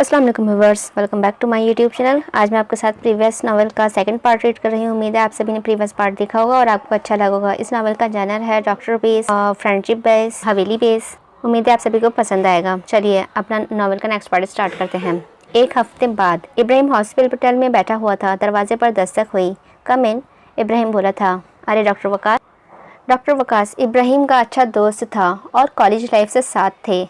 अस्सलाम वालेकुम viewers, welcome back to my YouTube channel. आज मैं आपके साथ प्रीवियस नावल का सेकंड पार्ट रीड कर रही हूँ। उम्मीद है आप सभी ने प्रीवियस पार्ट देखा होगा और आपको अच्छा लगा होगा। इस नावल का जनर है डॉक्टर बेस, फ्रेंडशिप बेस, हवेली बेस। उम्मीद है आप सभी को पसंद आएगा। चलिए अपना नावल का नेक्स्ट पार्ट स्टार्ट करते हैं। एक हफ्ते बाद इब्राहिम हॉस्पिटल में बैठा हुआ था। दरवाजे पर दस्तक हुई। कम इन, इब्राहिम बोला था। अरे डॉक्टर वकास। डॉक्टर वकास इब्राहिम का अच्छा दोस्त था और कॉलेज लाइफ से साथ थे।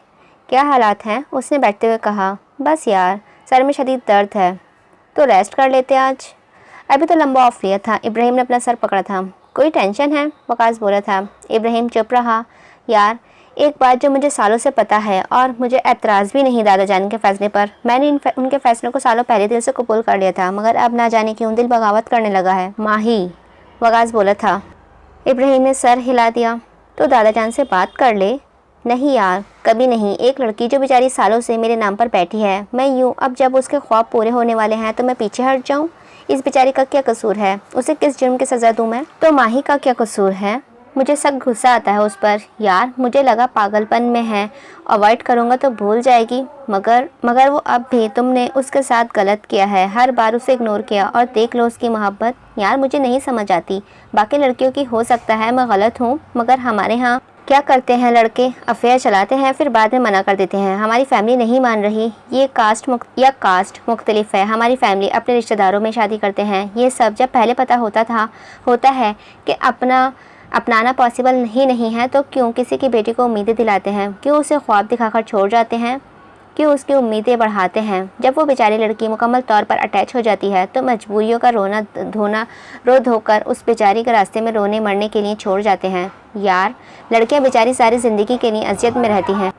क्या हालात हैं? उसने बैठते हुए कहा। बस यार, सर में शदीद दर्द है, तो रेस्ट कर लेते आज। अभी तो लंबा ऑफ लिया था। इब्राहिम ने अपना सर पकड़ा था। कोई टेंशन है? वकास बोला था। इब्राहिम चुप रहा। यार, एक बात जो मुझे सालों से पता है और मुझे एतराज़ भी नहीं दादा जान के फ़ैसले पर। मैंने उनके फ़ैसलों को सालों पहले दिल से कबूल कर लिया था, मगर अब ना जाने क्यों दिल बगावत करने लगा है। माही, वकास बोला था। इब्राहिम ने सर हिला दिया। तो दादा जान से बात कर ले। नहीं यार, कभी नहीं। एक लड़की जो बेचारी सालों से मेरे नाम पर बैठी है, मैं यूँ अब जब उसके ख्वाब पूरे होने वाले हैं तो मैं पीछे हट जाऊँ? इस बेचारी का क्या कसूर है? उसे किस जुर्म की सज़ा दूँ मैं? तो माही का क्या कसूर है? मुझे सख्त गुस्सा आता है उस पर। यार, मुझे लगा पागलपन में है, अवॉइड करूँगा तो भूल जाएगी, मगर वो अब भी तुमने उसके साथ गलत किया है। हर बार उसे इग्नोर किया और देख लो उसकी मोहब्बत। यार, मुझे नहीं समझ आती। बाकी लड़कियों की हो सकता है मैं गलत हूँ, मगर हमारे यहाँ क्या करते हैं लड़के? अफेयर चलाते हैं, फिर बाद में मना कर देते हैं। हमारी फैमिली नहीं मान रही। ये कास्ट मुख्तलिफ है। हमारी फैमिली अपने रिश्तेदारों में शादी करते हैं। ये सब जब पहले पता होता है कि अपनाना पॉसिबल ही नहीं है, तो क्यों किसी की बेटी को उम्मीदें दिलाते हैं? क्यों उसे ख्वाब दिखाकर छोड़ जाते हैं? क्यों उसकी उम्मीदें बढ़ाते हैं? जब वो बेचारी लड़की मुकम्मल तौर पर अटैच हो जाती है तो मजबूरियों का रो धोकर उस बेचारी के रास्ते में रोने मरने के लिए छोड़ जाते हैं। यार, लड़कियां बेचारी सारी ज़िंदगी के लिए अज़ियत में रहती हैं।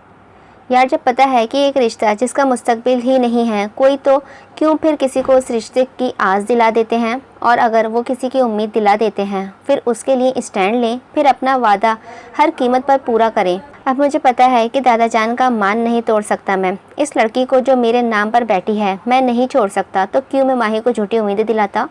यार, जब पता है कि एक रिश्ता जिसका मुस्तकबिल ही नहीं है कोई, तो क्यों फिर किसी को उस रिश्ते की आस दिला देते हैं? और अगर वो किसी की उम्मीद दिला देते हैं, फिर उसके लिए स्टैंड लें, फिर अपना वादा हर कीमत पर पूरा करें। अब मुझे पता है कि दादा जान का मान नहीं तोड़ सकता मैं। इस लड़की को जो मेरे नाम पर बैठी है मैं नहीं छोड़ सकता, तो क्यों मैं माही को झूठी उम्मीदें दिलाता?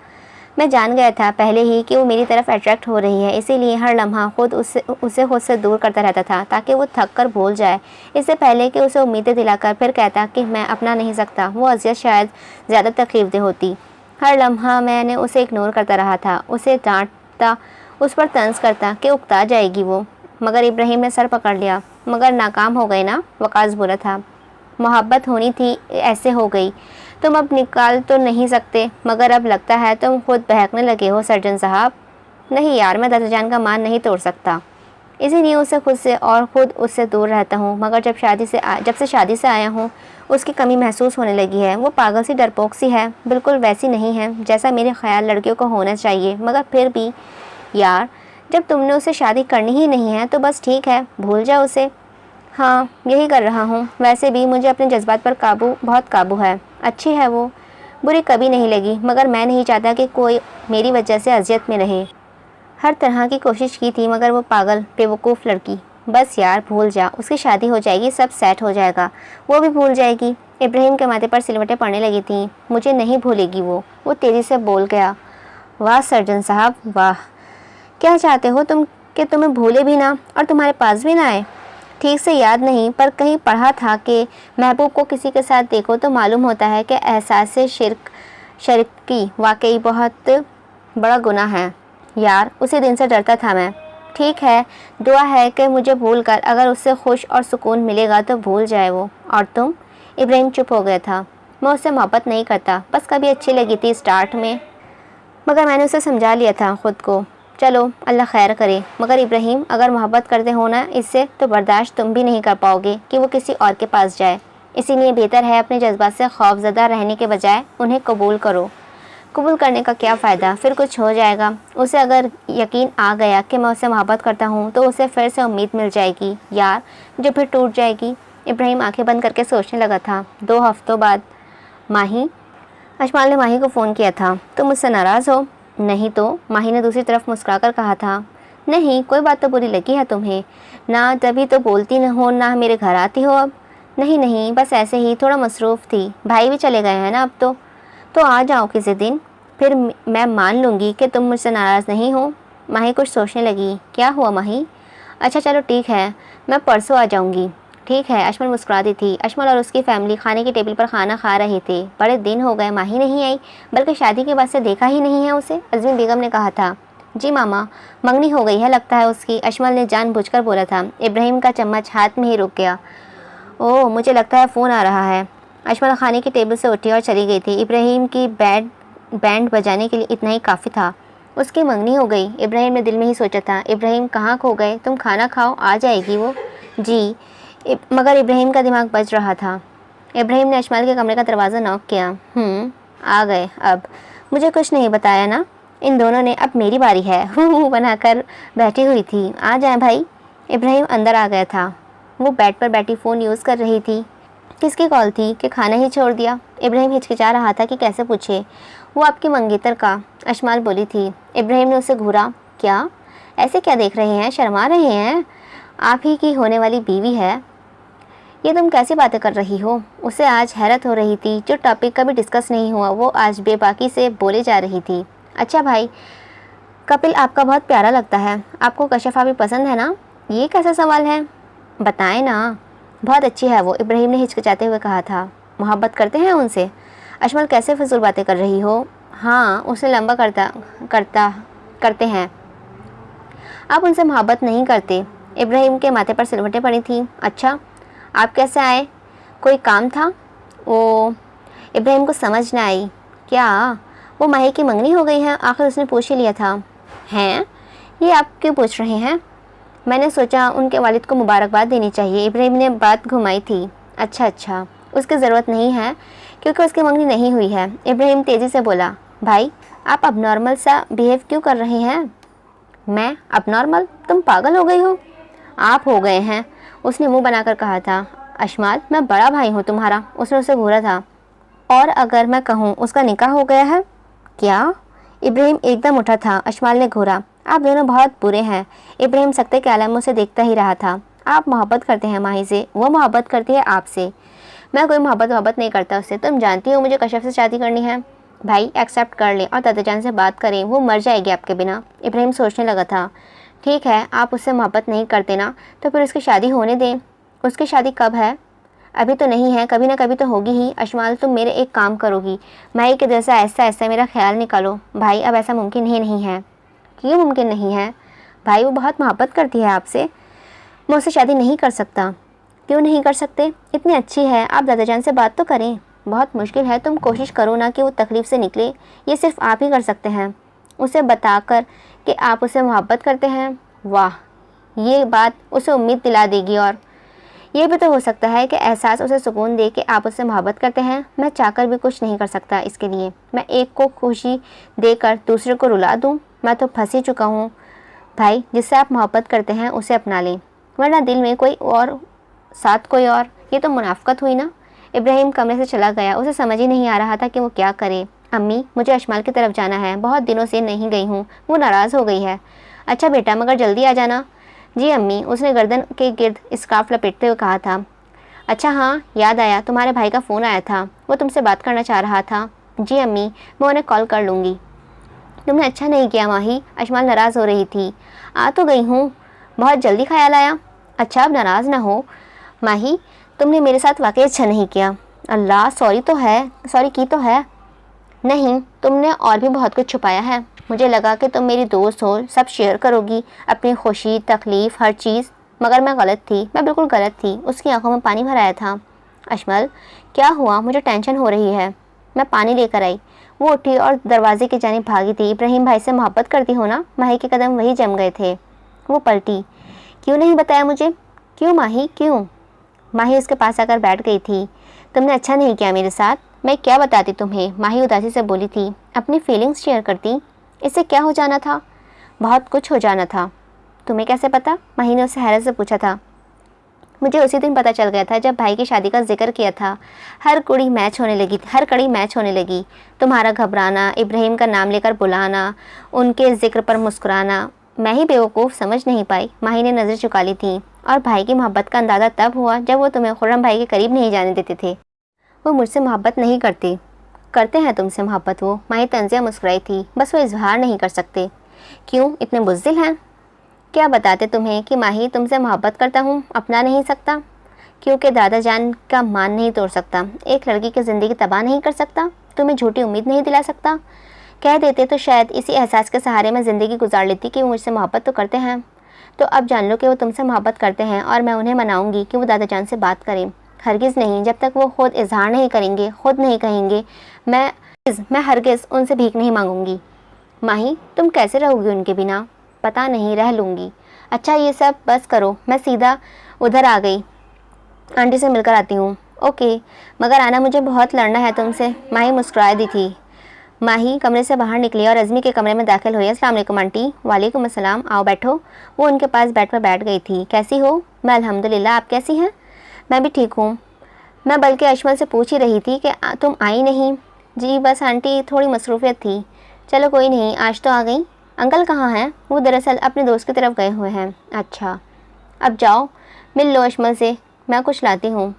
मैं जान गया था पहले ही कि वो मेरी तरफ अट्रैक्ट हो रही है, इसीलिए हर लम्हा उसे खुद से दूर करता रहता था, ताकि वो थक कर भूल जाए। इससे पहले कि उसे उम्मीदें दिलाकर फिर कहता कि मैं अपना नहीं सकता, वो अज़ियत शायद ज़्यादा तकलीफदेह होती। हर लम्हा मैंने उसे इग्नोर करता रहा था, उसे डांटता, उस पर तंज करता कि उकता जाएगी वो। मगर इब्राहिम ने सर पकड़ लिया। मगर नाकाम हो गए ना? वकास बोला था। मोहब्बत होनी थी, ऐसे हो गई। तुम अब निकाल तो नहीं सकते, मगर अब लगता है तुम खुद बहकने लगे हो सर्जन साहब। नहीं यार, मैं दादा जान का मान नहीं तोड़ सकता, इसीलिए उसे खुद उससे दूर रहता हूँ। मगर जब से शादी से आया हूँ उसकी कमी महसूस होने लगी है। वो पागल सी डरपोक सी है, बिल्कुल वैसी नहीं है जैसा मेरे ख्याल लड़कियों को होना चाहिए। मगर फिर भी यार, जब तुमने उसे शादी करनी ही नहीं है तो बस ठीक है, भूल जाओ उसे। हाँ, यही कर रहा हूँ। वैसे भी मुझे अपने जज्बात पर बहुत काबू है। अच्छी है वो, बुरी कभी नहीं लगी, मगर मैं नहीं चाहता कि कोई मेरी वजह से अजियत में रहे। हर तरह की कोशिश की थी, मगर वो पागल बेवकूफ़ लड़की। बस यार, भूल जा, उसकी शादी हो जाएगी, सब सेट हो जाएगा, वो भी भूल जाएगी। इब्राहिम के माथे पर सिलवटें पड़ने लगी थीं। मुझे नहीं भूलेगी वो तेज़ी से बोल गया। वाह सर्जन साहब, वाह। क्या चाहते हो तुम कि तुम्हें भूले भी ना और तुम्हारे पास भी ना आए? ठीक से याद नहीं, पर कहीं पढ़ा था कि महबूब को किसी के साथ देखो तो मालूम होता है कि एहसास शिर्क की वाकई बहुत बड़ा गुनाह है। यार, उसी दिन से डरता था मैं। ठीक है, दुआ है कि मुझे भूलकर अगर उससे खुश और सुकून मिलेगा तो भूल जाए वो। और तुम? इब्राहिम चुप हो गया था। मैं उससे मोहब्बत नहीं करता, बस कभी अच्छी लगी थी स्टार्ट में, मगर मैंने उसे समझा लिया था खुद को। चलो, अल्लाह खैर करे। मगर इब्राहिम, अगर मोहब्बत करते हो ना इससे, तो बर्दाश्त तुम भी नहीं कर पाओगे कि वो किसी और के पास जाए। इसीलिए बेहतर है अपने जज्बात से खौफज़दा रहने के बजाय उन्हें कबूल करो। कबूल करने का क्या फ़ायदा, फिर कुछ हो जाएगा। उसे अगर यकीन आ गया कि मैं उससे मोहब्बत करता हूँ तो उसे फिर से उम्मीद मिल जाएगी यार, जो फिर टूट जाएगी। इब्राहिम आंखें बंद करके सोचने लगा था। 2 हफ्तों बाद। माही, अजमाल ने माही को फ़ोन किया था। तुम मुझसे नाराज़ हो? नहीं तो, माही ने दूसरी तरफ मुस्कुराकर कहा था। नहीं, कोई बात तो बुरी लगी है तुम्हें ना? तभी तो बोलती न हो, ना मेरे घर आती हो अब। नहीं, बस ऐसे ही, थोड़ा मसरूफ़ थी। भाई भी चले गए हैं ना अब तो आ जाओ किसी दिन, फिर मैं मान लूँगी कि तुम मुझसे नाराज़ नहीं हो। माही कुछ सोचने लगी। क्या हुआ माही? अच्छा चलो ठीक है, मैं परसों आ जाऊँगी। ठीक है। अशमल मुस्कुराती थी। अशमल और उसकी फैमिली खाने की टेबल पर खाना खा रहे थे। बड़े दिन हो गए माही नहीं आई, बल्कि शादी के बाद से देखा ही नहीं है उसे, अज़मी बेगम ने कहा था। जी मामा, मंगनी हो गई है लगता है उसकी, अशमल ने जानबूझकर बोला था। इब्राहिम का चम्मच हाथ में ही रुक गया। ओह, मुझे लगता है फ़ोन आ रहा है। अशमल खाने की टेबल से उठी और चली गई थी। इब्राहिम की बैंड बजाने के लिए इतना ही काफ़ी था। उसकी मंगनी हो गई, इब्राहिम ने दिल में ही सोचा था। इब्राहिम कहाँ खो गए, तुम खाना खाओ, आ जाएगी वो। जी। मगर इब्राहिम का दिमाग बज रहा था। इब्राहिम ने अशमल के कमरे का दरवाज़ा नॉक किया। आ गए अब। मुझे कुछ नहीं बताया ना इन दोनों ने, अब मेरी बारी है। हूँ बनाकर बैठी हुई थी। आ जाए भाई। इब्राहिम अंदर आ गया था। वो बेड पर बैठी फ़ोन यूज़ कर रही थी। किसकी कॉल थी कि खाना ही छोड़ दिया? इब्राहिम हिचकिचा रहा था कि कैसे पूछे। वो आपकी मंगेतर का, अशमाल बोली थी। इब्राहिम ने उसे घूरा। क्या? ऐसे क्या देख रहे हैं, शर्मा रहे हैं? आप ही की होने वाली बीवी है। ये तुम कैसी बातें कर रही हो? उसे आज हैरत हो रही थी। जो टॉपिक कभी डिस्कस नहीं हुआ वो आज बेबाकी से बोले जा रही थी। अच्छा भाई, कपिल आपका बहुत प्यारा लगता है। आपको कशफा भी पसंद है ना? ये कैसा सवाल है? बताएं ना। बहुत अच्छी है वो, इब्राहिम ने हिचकिचाते हुए कहा था। मोहब्बत करते हैं उनसे? अशमल, कैसे फजूल बातें कर रही हो? हाँ, उसे लंबा करते हैं। आप उनसे मोहब्बत नहीं करते। इब्राहिम के माथे पर सिलवटें पड़ी थी। अच्छा, आप कैसे आए? कोई काम था? वो इब्राहिम को समझ न आई। क्या वो माही की मंगनी हो गई है? आखिर उसने पूछ ही लिया था। हैं? ये आप क्यों पूछ रहे हैं? मैंने सोचा उनके वालिद को मुबारकबाद देनी चाहिए। इब्राहिम ने बात घुमाई थी। अच्छा, उसकी ज़रूरत नहीं है क्योंकि उसकी मंगनी नहीं हुई है। इब्राहिम तेज़ी से बोला। भाई, आप अब नॉर्मल सा बिहेव क्यों कर रहे हैं? मैं अब नॉर्मल? तुम पागल हो गई हो? आप हो गए हैं, उसने मुंह बनाकर कहा था। अशमाल, मैं बड़ा भाई हूँ तुम्हारा, उसने उसे घूरा था। और अगर मैं कहूँ उसका निकाह हो गया है? क्या? इब्राहिम एकदम उठा था। अशमाल ने घूरा। आप दोनों बहुत बुरे हैं। इब्राहिम सकते के आलम से देखता ही रहा था। आप मोहब्बत करते हैं माही से, वो मोहब्बत करती है आपसे। मैं कोई मोहब्बत नहीं करता उससे। तुम जानती हो मुझे कशफ से शादी करनी है। भाई, एक्सेप्ट कर लें और दादाजान से बात करें, वो मर जाएगी आपके बिना। इब्राहिम सोचने लगा था। ठीक है, आप उससे मोहब्बत नहीं करते ना, तो फिर उसकी शादी होने दें। उसकी शादी कब है? अभी तो नहीं है, कभी ना कभी तो होगी ही। अशमाल, तुम मेरे एक काम करोगी, माही के दिल से ऐसा ऐसा मेरा ख्याल निकालो। भाई, अब ऐसा मुमकिन ही नहीं है। क्यों मुमकिन नहीं है? भाई, वो बहुत मोहब्बत करती है आपसे। मैं उससे शादी नहीं कर सकता। क्यों नहीं कर सकते? इतनी अच्छी है, आप दादाजान से बात तो करें। बहुत मुश्किल है, तुम कोशिश करो ना कि वो तकलीफ़ से निकले। ये सिर्फ आप ही कर सकते हैं, उसे बताकर कि आप उसे मोहब्बत करते हैं। वाह, ये बात उसे उम्मीद दिला देगी। और ये भी तो हो सकता है कि एहसास उसे सुकून दे कि आप उससे मोहब्बत करते हैं। मैं चाहकर भी कुछ नहीं कर सकता इसके लिए। मैं एक को खुशी देकर दूसरे को रुला दूं? मैं तो फंस ही चुका हूँ। भाई, जिससे आप मोहब्बत करते हैं उसे अपना लें, वरना दिल में कोई और, साथ कोई और। ये तो मुनाफकत हुई ना। इब्राहिम कमरे से चला गया। उसे समझ ही नहीं आ रहा था कि वो क्या करे। अम्मी, मुझे अशमाल की तरफ जाना है, बहुत दिनों से नहीं गई हूँ, वो नाराज़ हो गई है। अच्छा बेटा, मगर जल्दी आ जाना। जी अम्मी, उसने गर्दन के गिर्द स्कार्फ लपेटते हुए कहा था। अच्छा हाँ, याद आया, तुम्हारे भाई का फ़ोन आया था, वो तुमसे बात करना चाह रहा था। जी अम्मी, मैं उन्हें कॉल कर लूँगी। तुमने अच्छा नहीं किया माही, अशमाल नाराज़ हो रही थी। आ तो गई हूँ, बहुत जल्दी ख्याल आया। अच्छा, अब नाराज़ ना हो माही, तुमने मेरे साथ वाकई अच्छा नहीं किया। अल्लाह, सॉरी की तो है। नहीं, तुमने और भी बहुत कुछ छुपाया है। मुझे लगा कि तुम मेरी दोस्त हो, सब शेयर करोगी, अपनी खुशी, तकलीफ़, हर चीज़। मगर मैं गलत थी, मैं बिल्कुल गलत थी। उसकी आंखों में पानी भर आया था। अशमल, क्या हुआ? मुझे टेंशन हो रही है। मैं पानी लेकर आई। वो उठी और दरवाजे की जानिब भागी थी। इब्राहिम भाई से मोहब्बत करती हो ना? माही के कदम वही जम गए थे। वो पलटी। क्यों नहीं बताया मुझे? क्यों माही, क्यों? माही उसके पास आकर बैठ गई थी। तुमने अच्छा नहीं किया मेरे साथ। मैं क्या बताती तुम्हें? माही उदासी से बोली थी। अपनी फीलिंग्स शेयर करती। इससे क्या हो जाना था? बहुत कुछ हो जाना था। तुम्हें कैसे पता? माही ने उससे हैरत से पूछा था। मुझे उसी दिन पता चल गया था जब भाई की शादी का जिक्र किया था। हर कड़ी मैच होने लगी। तुम्हारा घबराना, इब्राहिम का नाम लेकर बुलाना, उनके जिक्र पर मुस्कुराना। मैं ही बेवकूफ़ समझ नहीं पाई। माही ने नज़र चुका ली थी। और भाई की मोहब्बत का अंदाज़ा तब हुआ जब वो तुम्हें खुर्रम भाई के करीब नहीं जाने देते थे। वो मुझसे मोहब्बत नहीं करते। करते हैं तुमसे मोहब्बत वो। माही तंजिया मुस्कुराई थी। बस वो इजहार नहीं कर सकते। क्यों, इतने बुज़दिल हैं? क्या बताते तुम्हें कि माही तुमसे मोहब्बत करता हूँ, अपना नहीं सकता? क्योंकि दादा जान का मान नहीं तोड़ सकता, एक लड़की की ज़िंदगी तबाह नहीं कर सकता, तुम्हें झूठी उम्मीद नहीं दिला सकता। कह देते तो शायद इसी एहसास के सहारे मैं ज़िंदगी गुजार लेती कि वो मुझसे मोहब्बत तो करते हैं। तो अब जान लो कि वो तुमसे मोहब्बत करते हैं और मैं उन्हें मनाऊंगी कि वो दादा जान से बात करें। हरगिज़ नहीं, जब तक वो खुद इजहार नहीं करेंगे, खुद नहीं कहेंगे, मैं हरगिज़ उनसे भीख नहीं मांगूंगी। माही, तुम कैसे रहोगी उनके बिना? पता नहीं, रह लूँगी। अच्छा ये सब बस करो, मैं सीधा उधर आ गई, आंटी से मिलकर आती हूँ। ओके, मगर आना, मुझे बहुत लड़ना है तुमसे। माही मुस्कुरा दी थी। माही कमरे से बाहर निकली और अज़मी के कमरे में दाखिल हुई। अस्सलाम वालेकुम आंटी। वालेकुम अस्सलाम, आओ बैठो। वो उनके पास बेड पर बैठ गई थी। कैसी हो? मैं अल्हम्दुलिल्लाह, आप कैसी हैं? मैं भी ठीक हूँ। मैं बल्कि अशमल से पूछ ही रही थी कि तुम आई नहीं। जी बस आंटी, थोड़ी मसरूफियत थी। चलो कोई नहीं, आज तो आ गई। अंकल कहाँ हैं? वो दरअसल अपने दोस्त की तरफ गए हुए हैं। अच्छा, अब जाओ मिल लो अशमल से, मैं कुछ लाती हूँ।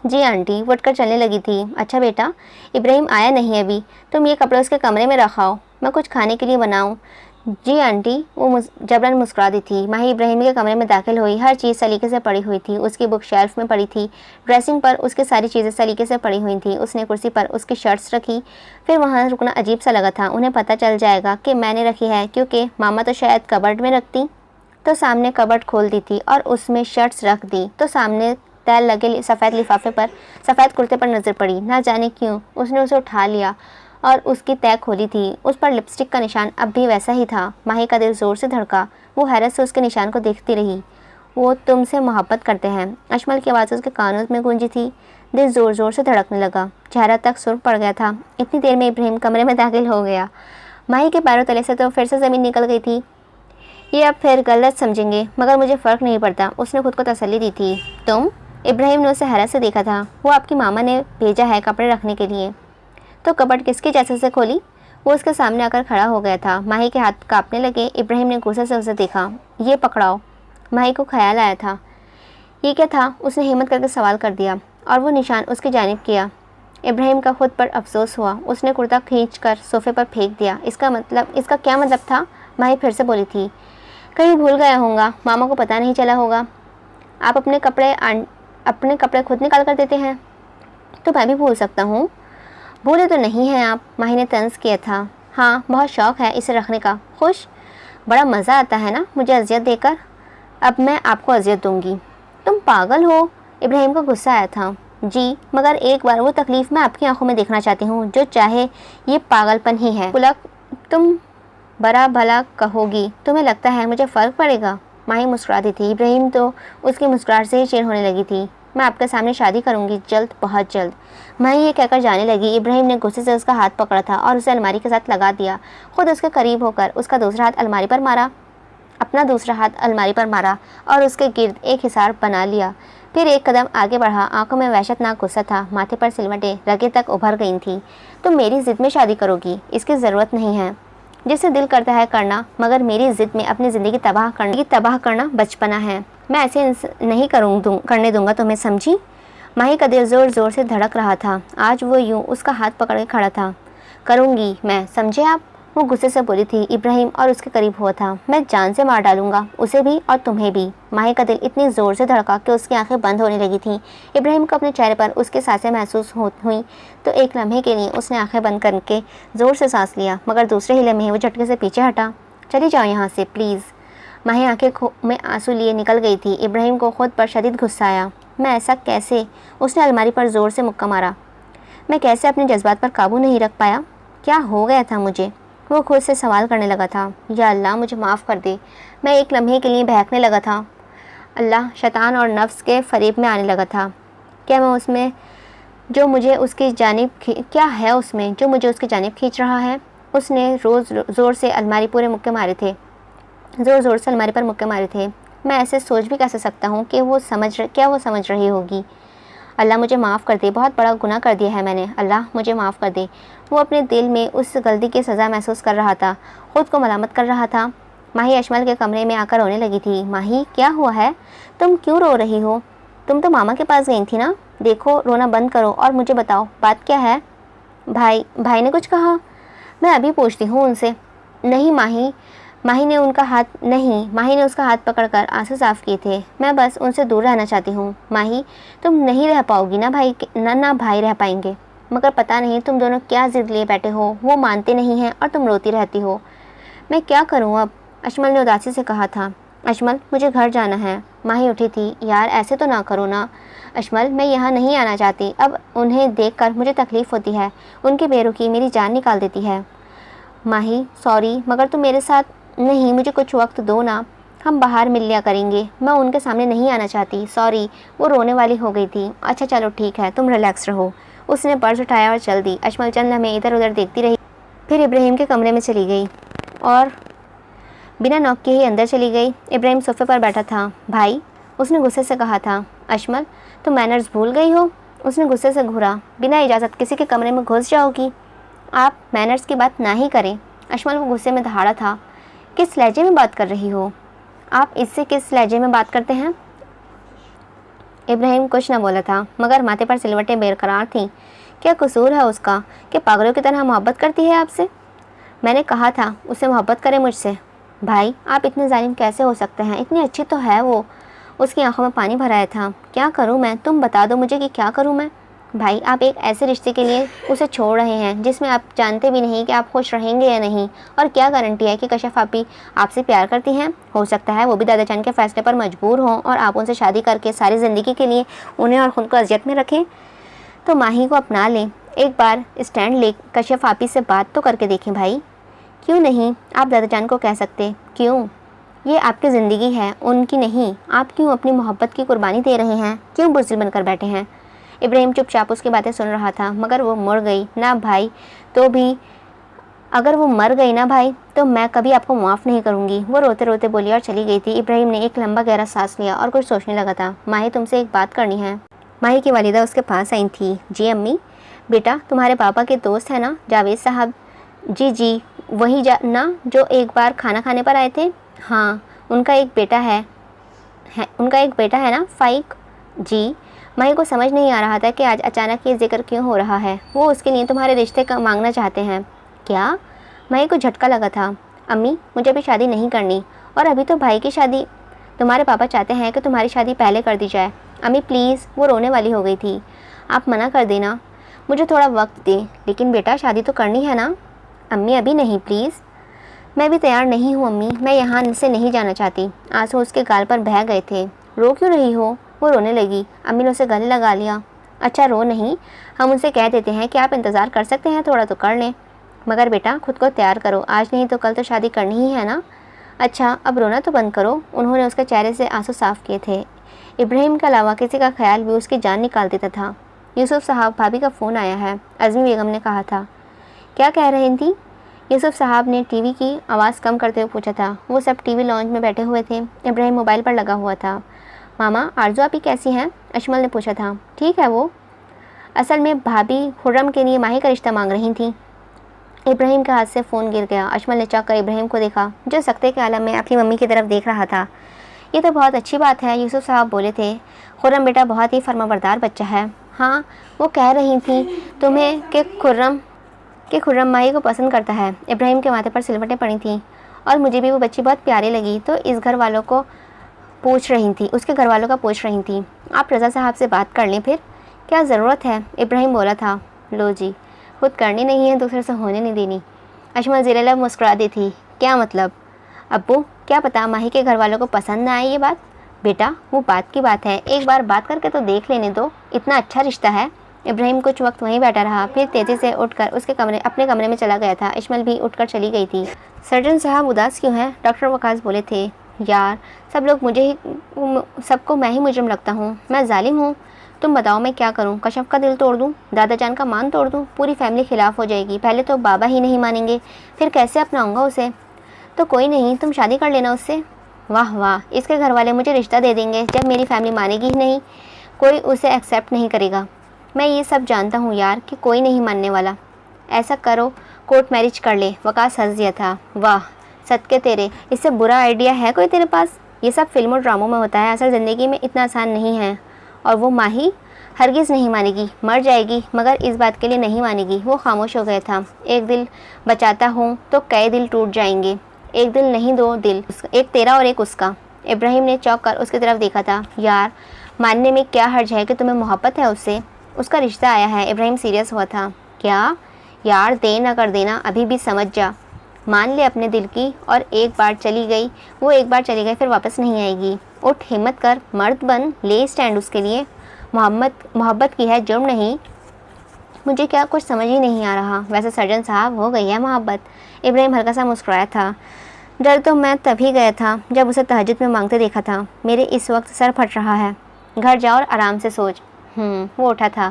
जी आंटी। वो उठकर चलने लगी थी। अच्छा बेटा, इब्राहिम आया नहीं अभी, तुम ये कपड़े उसके कमरे में रखाओ, मैं कुछ खाने के लिए बनाऊँ। जी आंटी। वो जबरन मुस्कुरा दी थी। माही इब्राहिम के कमरे में दाखिल हुई। हर चीज़ सलीके से पड़ी हुई थी। उसकी बुक शेल्फ में पड़ी थी, ड्रेसिंग पर उसकी सारी चीज़ें सलीके से पड़ी हुई थी। उसने कुर्सी पर उसकी शर्ट्स रखी। फिर वहाँ रुकना अजीब सा लगा था। उन्हें पता चल जाएगा कि मैंने रखी है, क्योंकि मामा तो शायद कबर्ड में रखती, तो सामने कबर्ड खोल दी थी और उसमें शर्ट्स रख दी, तो सामने तय लगे सफ़ेद लिफाफे पर, सफ़ेद कुर्ते पर नज़र पड़ी। ना जाने क्यों उसने उसे उठा लिया और उसकी तय खोली थी। उस पर लिपस्टिक का निशान अब भी वैसा ही था। माही का दिल ज़ोर से धड़का। वो हैरत से उसके निशान को देखती रही। वो तुमसे मोहब्बत करते हैं। अशमल की आवाज़ उसके कानों में गूंजी थी। दिल ज़ोर ज़ोर से धड़कने लगा। चेहरा तक सुर्ख पड़ गया था। इतनी देर में इब्राहिम कमरे में दाखिल हो गया। माही के पैरों तले से तो फिर से ज़मीन निकल गई थी। ये अब फिर गलत समझेंगे, मगर मुझे फ़र्क नहीं पड़ता, उसने खुद को तसल्ली दी थी। तुम? इब्राहिम ने उसे हैरत से देखा था। वो आपकी मामा ने भेजा है कपड़े रखने के लिए। तो कपड़ किसकी जैसे से खोली? वो उसके सामने आकर खड़ा हो गया था। माही के हाथ कांपने लगे। इब्राहिम ने गुस्से से उसे देखा। ये पकड़ाओ। माही को ख्याल आया था। ये क्या था? उसने हिम्मत करके सवाल कर दिया और वो निशान उसकी जानिब किया। इब्राहिम का खुद पर अफसोस हुआ। उसने कुर्ता खींचकर सोफे पर फेंक दिया। इसका क्या मतलब था? माही फिर से बोली थी। कहीं भूल गया होगा, मामा को पता नहीं चला होगा। आप अपने कपड़े खुद निकाल कर देते हैं, तो मैं भी भूल सकता हूँ। भूले तो नहीं हैं आप? माही ने तंज किया था। हाँ, बहुत शौक़ है इसे रखने का। खुश? बड़ा मज़ा आता है ना मुझे अजियत देकर। अब मैं आपको अजियत दूंगी। तुम पागल हो? इब्राहिम को गुस्सा आया था। जी, मगर एक बार वो तकलीफ़ मैं आपकी आंखों में देखना चाहती हूँ। जो चाहे ये पागलपन ही है। पुलक, तुम बड़ा भला कहोगी, तुम्हें लगता है मुझे फ़र्क पड़ेगा? माही मुस्कुरा दी थी। इब्राहिम तो उसकी मुस्कुराहट से ही चिढ़ होने लगी थी। मैं आपके सामने शादी करूंगी, जल्द, बहुत जल्द। माही ये कहकर जाने लगी। इब्राहिम ने गुस्से से उसका हाथ पकड़ा था और उसे अलमारी के साथ लगा दिया। खुद उसके करीब होकर उसका दूसरा हाथ अलमारी पर मारा, अपना दूसरा हाथ अलमारी पर मारा और उसके गिर्द एक हिसार बना लिया। फिर एक कदम आगे बढ़ा। आंखों में वहशतनाक गुस्सा था। माथे पर सिलवटें रगे तक उभर गई थी। तुम मेरी ज़िद में शादी करोगी? इसकी ज़रूरत नहीं है। जिसे दिल करता है करना, मगर मेरी ज़िद में अपनी ज़िंदगी तबाह करना बचपना है। मैं ऐसे नहीं करने दूंगा तुम्हें, समझी? माही का दिल ज़ोर ज़ोर से धड़क रहा था। आज वो यूं उसका हाथ पकड़ के खड़ा था। करूँगी मैं, समझे आप? वो गुस्से से बोली थी। इब्राहिम और उसके करीब हुआ था। मैं जान से मार डालूंगा, उसे भी और तुम्हें भी। माही का दिल इतनी ज़ोर से धड़का कि उसकी आंखें बंद होने लगी थीं। इब्राहिम को अपने चेहरे पर उसकी सांसें महसूस हुई तो एक लम्हे के लिए उसने आंखें बंद करके ज़ोर से सांस लिया, मगर दूसरे ही लम्हे वो झटके से पीछे हटा। चली जाओ यहाँ से प्लीज़। माही आंखें में आंसू लिए निकल गई थी। इब्राहिम को खुद पर शदीद गुस्सा आया। मैं ऐसा कैसे? उसने अलमारी पर ज़ोर से मुक्का मारा। मैं कैसे अपने जज्बात पर काबू नहीं रख पाया? क्या हो गया था मुझे? वो खुद से सवाल करने लगा था। या अल्लाह, मुझे माफ़ कर दे। मैं एक लम्हे के लिए बहकने लगा था। अल्लाह, शैतान और नफ्स के फरेब में आने लगा था। क्या मैं उसमें जो मुझे उसकी जानिब क्या है उसमें जो मुझे उसकी जानिब खींच रहा है? उसने ज़ोर से अलमारी पर मुक्के मारे थे। मैं ऐसे सोच भी कैसे सकता हूँ कि वो समझ रही होगी? अल्लाह, मुझे माफ़ कर दे। बहुत बड़ा गुनाह कर दिया है मैंने। अल्लाह, मुझे माफ़ कर दे। वो अपने दिल में उस गलती की सज़ा महसूस कर रहा था, ख़ुद को मलामत कर रहा था। माही अशमल के कमरे में आकर रोने लगी थी। माही, क्या हुआ है? तुम क्यों रो रही हो? तुम तो मामा के पास गई थी ना? देखो, रोना बंद करो और मुझे बताओ बात क्या है? भाई ने कुछ कहा? मैं अभी पूछती हूँ उनसे। नहीं माही, माही ने उसका हाथ पकड़कर आंसू साफ किए थे। मैं बस उनसे दूर रहना चाहती हूँ। माही, तुम नहीं रह पाओगी ना भाई रह पाएंगे, मगर पता नहीं तुम दोनों क्या जिद लिए बैठे हो। वो मानते नहीं हैं और तुम रोती रहती हो। मैं क्या करूँ अब? अजमल ने उदासी से कहा था। अजमल, मुझे घर जाना है। माही उठी थी। यार ऐसे तो ना करो ना अजमल, मैं यहाँ नहीं आना चाहती। अब उन्हें देखकर मुझे तकलीफ़ होती है। उनकी बेरुखी मेरी जान निकाल देती है। माही, सॉरी, मगर तुम मेरे साथ नहीं, मुझे कुछ वक्त दो ना, हम बाहर मिल लिया करेंगे। मैं उनके सामने नहीं आना चाहती। सॉरी। वो रोने वाली हो गई थी। अच्छा चलो ठीक है, तुम रिलैक्स रहो। उसने पर्स उठाया और चल दी। अजमल चंद हमें इधर उधर देखती रही, फिर इब्राहिम के कमरे में चली गई और बिना नॉक के ही अंदर चली गई। इब्राहिम सोफे पर बैठा था। भाई, उसने गुस्से से कहा था। अजमल, तुम मैनर्स भूल गई हो? उसने गुस्से से घूरा। बिना इजाज़त किसी के कमरे में घुस जाओगी? आप मैनर्स की बात ना ही करें। अजमल को गुस्से में दहाड़ा था। किस लहजे में बात कर रही हो? आप इससे किस लहजे में बात करते हैं? इब्राहिम कुछ न बोला था, मगर माथे पर सिलवटें बेकरार थीं। क्या कसूर है उसका कि पागलों की तरह मोहब्बत करती है आपसे? मैंने कहा था उससे मोहब्बत करे मुझसे। भाई, आप इतने जालिम कैसे हो सकते हैं? इतनी अच्छी तो है वो। उसकी आंखों में पानी भर आया था। क्या करूं मैं? तुम बता दो मुझे कि क्या करूं मैं? भाई, आप एक ऐसे रिश्ते के लिए उसे छोड़ रहे हैं जिसमें आप जानते भी नहीं कि आप खुश रहेंगे या नहीं। और क्या गारंटी है कि कश्यप आपी आपसे प्यार करती हैं? हो सकता है वो भी दादाजान के फैसले पर मजबूर हों और आप उनसे शादी करके सारी ज़िंदगी के लिए उन्हें और ख़ुद को अजियत में रखें। तो माही को अपना लें। एक बार स्टैंड ले कश्यप आपी से बात तो करके देखें भाई। क्यों नहीं? आप दादाजान को कह सकते। क्यों? ये आपकी ज़िंदगी है, उनकी नहीं। आप क्यों अपनी मोहब्बत की कुर्बानी दे रहे हैं? क्यों बुज़दिल बनकर बैठे हैं? इब्राहिम चुपचाप उसकी बातें सुन रहा था। मगर वो मर गई ना भाई, तो भी अगर वो मर गई ना भाई, तो मैं कभी आपको माफ़ नहीं करूँगी। वो रोते रोते बोली और चली गई थी। इब्राहिम ने एक लंबा गहरा सांस लिया और कुछ सोचने लगा था। माही, तुमसे एक बात करनी है। माही की वालिदा उसके पास आई थी। जी अम्मी। बेटा, तुम्हारे पापा के दोस्त हैं ना जावेद साहब? जी, वही ना जो एक बार खाना खाने पर आए थे? हाँ, उनका एक बेटा है ना, फाइक? जी। माही को समझ नहीं आ रहा था कि आज अचानक ये जिक्र क्यों हो रहा है। वो उसके लिए तुम्हारे रिश्ते का मांगना चाहते हैं। क्या? माही को झटका लगा था। अम्मी, मुझे अभी शादी नहीं करनी, और अभी तो भाई की शादी। तुम्हारे पापा चाहते हैं कि तुम्हारी शादी पहले कर दी जाए। अम्मी प्लीज़। वो रोने वाली हो गई थी। आप मना कर देना, मुझे थोड़ा वक्त दें। लेकिन बेटा, शादी तो करनी है ना? अम्मी अभी नहीं, प्लीज़। मैं भी तैयार नहीं हूँ अम्मी, मैं यहाँ से नहीं जाना चाहती। आंसू उसके गाल पर बह गए थे। रो क्यों रही हो? वो रोने लगी। अम्मी ने उसे गले लगा लिया। अच्छा रो नहीं, हम उनसे कह देते हैं कि आप इंतज़ार कर सकते हैं, थोड़ा तो कर लें। मगर बेटा, खुद को तैयार करो, आज नहीं तो कल तो शादी करनी ही है ना। अच्छा, अब रोना तो बंद करो। उन्होंने उसके चेहरे से आंसू साफ़ किए थे। इब्राहिम के अलावा किसी का ख्याल भी उसकी जान निकाल देता था। यूसुफ साहब, भाभी का फ़ोन आया है, अज़मी बेगम ने कहा था। क्या कह रही थी? यूसुफ साहब ने टीवी की आवाज़ कम करते हुए पूछा था। वो सब टीवी लॉन्च में बैठे हुए थे। इब्राहिम मोबाइल पर लगा हुआ था। मामा, आरजू आपी कैसी हैं? अजमल ने पूछा था। ठीक है वो। असल में भाभी खुर्रम के लिए माही का रिश्ता मांग रही थी। इब्राहिम के हाथ से फ़ोन गिर गया। अजमल ने चाक कर इब्राहिम को देखा, जो सकते के आलम में अपनी मम्मी की तरफ देख रहा था। ये तो बहुत अच्छी बात है, यूसुफ साहब बोले थे। खुर्रम बेटा बहुत ही फर्माबरदार बच्चा है। हाँ, वो कह रही थी तुम्हें कि खुर्रम माही को पसंद करता है। इब्राहिम के माथे पर सिलवटें पड़ी थीं। और मुझे भी वो बच्ची बहुत प्यारी लगी, तो उसके घर वालों का पूछ रही थी। आप रज़ा साहब से बात कर लें फिर। क्या ज़रूरत है? इब्राहिम बोला था। लो जी, खुद करनी नहीं है, दूसरे से होने नहीं देनी। अजमल ज़ेरे मुस्कुरा दी थी। क्या मतलब? अब्बू, क्या पता माही के घर वालों को पसंद ना आए ये बात। बेटा, वो बात की बात है, एक बार बात करके तो देख लेने दो, इतना अच्छा रिश्ता है। इब्राहिम कुछ वक्त वहीं बैठा रहा, फिर तेज़ी से उठकर अपने कमरे में चला गया था। इस्माइल भी उठकर चली गई थी। सर्जन साहब उदास क्यों हैं? डॉक्टर वकास बोले थे। यार, सबको मैं ही मुजरिम लगता हूँ। मैं जालिम हूँ। तुम बताओ मैं क्या करूँ? कश्यप का दिल तोड़ दूँ? दादाजान का मान तोड़ दूँ? पूरी फैमिली खिलाफ हो जाएगी। पहले तो बाबा ही नहीं मानेंगे, फिर कैसे अपनाऊँगा उसे? तो कोई नहीं, तुम शादी कर लेना उससे। वाह वाह, इसके घर वाले मुझे रिश्ता दे देंगे जब मेरी फैमिली मानेगी ही नहीं, कोई उसे एक्सेप्ट नहीं करेगा। मैं ये सब जानता हूँ यार कि कोई नहीं मानने वाला। ऐसा करो, कोर्ट मैरिज कर ले। वकास हंस दिया था। वाह सदके तेरे, इससे बुरा आइडिया है कोई तेरे पास? ये सब फिल्मों ड्रामों में होता है, असल ज़िंदगी में इतना आसान नहीं है। और वो माही हरगिज़ नहीं मानेगी, मर जाएगी, मगर इस बात के लिए नहीं मानेगी। वो खामोश हो गया था। एक दिल बचाता हूँ तो कई दिल टूट जाएंगे। एक दिल नहीं, दो दिल, एक तेरा और एक उसका। इब्राहिम ने चौंक कर उसकी तरफ देखा था। यार, मानने में क्या हर्ज है कि तुम्हें मोहब्बत है उससे? उसका रिश्ता आया है। इब्राहिम सीरियस हुआ था। क्या? यार, दे ना कर देना, अभी भी समझ जा। मान ले अपने दिल की, और एक बार चली गई वो, एक बार चली गई फिर वापस नहीं आएगी। उठ, हिम्मत कर, मर्द बन, ले स्टैंड उसके लिए। मोहब्बत की है, जुर्म नहीं। मुझे क्या कुछ समझ ही नहीं आ रहा। वैसे सर्जन साहब, हो गई है मोहब्बत। इब्राहिम हल्का सा मुस्कुराया था। डर तो मैं तभी गया था जब उसे तहज्जुद में मांगते देखा था। मेरे इस वक्त सर फट रहा है। घर जाओ और आराम से सोच। वो उठा था।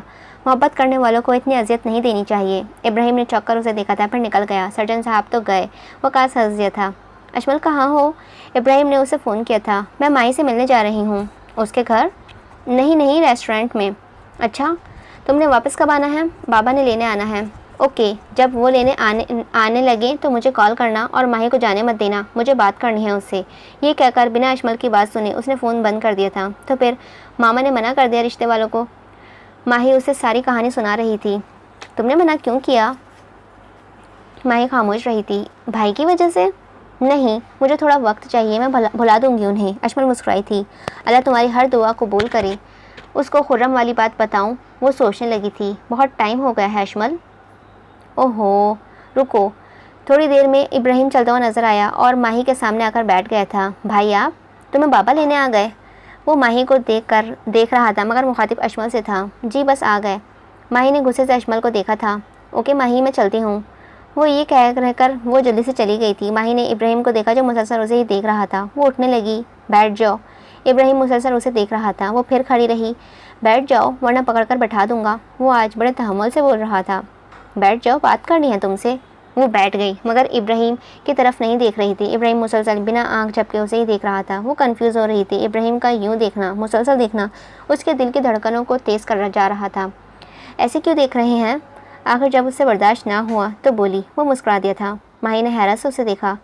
मोहब्बत करने वालों को इतनी अजियत नहीं देनी चाहिए। इब्राहिम ने चौंक कर उसे देखा था, फिर निकल गया। सर्जन साहब तो गए। वो काश हंस दिया था। अजमल कहाँ हो? इब्राहिम ने उसे फ़ोन किया था। मैं माही से मिलने जा रही हूँ। उसके घर? नहीं, रेस्टोरेंट में। अच्छा, तुमने वापस कब आना है? बाबा ने लेने आना है। ओके, जब वो लेने आने लगे तो मुझे कॉल करना, और माही को जाने मत देना, मुझे बात करनी है उससे। ये कहकर बिना अजमल की बात सुने उसने फ़ोन बंद कर दिया था। तो फिर मामा ने मना कर दिया रिश्ते वालों को? माही उसे सारी कहानी सुना रही थी। तुमने मना क्यों किया? माही खामोश रही थी। भाई की वजह से? नहीं, मुझे थोड़ा वक्त चाहिए, मैं भुला दूंगी उन्हें। अजमल मुस्कुराई थी। अल्लाह तुम्हारी हर दुआ कबूल करे। उसको खुर्रम वाली बात बताऊं? वो सोचने लगी थी। बहुत टाइम हो गया है अजमल। ओहो, रुको। थोड़ी देर में इब्राहिम चलता हुआ नजर आया और माही के सामने आकर बैठ गया था। भाई, आप तुम्हें बाबा लेने आ गए? वो माही को देख रहा था, मगर मुखातिब अजमल से था। जी, बस आ गए। माही ने गुस्से से अजमल को देखा था। ओके माही, मैं चलती हूँ। वो ये कह रहकर वो जल्दी से चली गई थी। माही ने इब्राहिम को देखा जो मुसलसल उसे ही देख रहा था। वो उठने लगी। बैठ जाओ। इब्राहिम मुसलसल उसे देख रहा था। वो फिर खड़ी रही। बैठ जाओ वरना पकड़कर बैठा दूंगा। वो आज बड़े तहम्मुल से बोल रहा था। बैठ जाओ, बात करनी है तुमसे। वो बैठ गई, मगर इब्राहिम की तरफ नहीं देख रही थी। इब्राहिम मुसलसल बिना आंख झपके उसे ही देख रहा था। वो कंफ्यूज हो रही थी। इब्राहिम का यूँ देखना, मुसलसल देखना, उसके दिल की धड़कनों को तेज़ कर जा रहा था। ऐसे क्यों देख रहे हैं? आखिर जब उससे बर्दाश्त ना हुआ तो बोली। वो मुस्कुरा दिया था। माही ने हैरत से उसे देखा।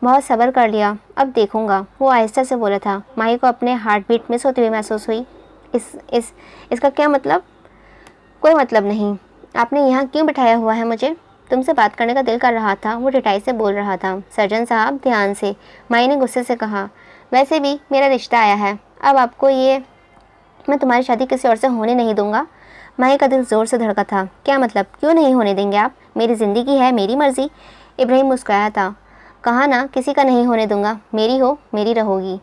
बहुत सब्र कर लिया, अब देखूंगा। वो आहिस्ता से बोला था। माही को अपने हार्ट बीट मिस होती हुई महसूस हुई। इसका क्या मतलब? कोई मतलब नहीं। आपने यहाँ क्यों बिठाया हुआ है मुझे? तुमसे बात करने का दिल कर रहा था। वो ढिठाई से बोल रहा था। सर्जन साहब, ध्यान से, माही ने गुस्से से कहा। वैसे भी मेरा रिश्ता आया है, अब आपको ये, मैं तुम्हारी शादी किसी और से होने नहीं दूंगा। माही का दिल ज़ोर से धड़का था। क्या मतलब? क्यों नहीं होने देंगे आप? मेरी ज़िंदगी है, मेरी मर्ज़ी। इब्राहिम मुस्कुराया था। कहा ना, किसी का नहीं होने दूंगा। मेरी हो, मेरी रहोगी।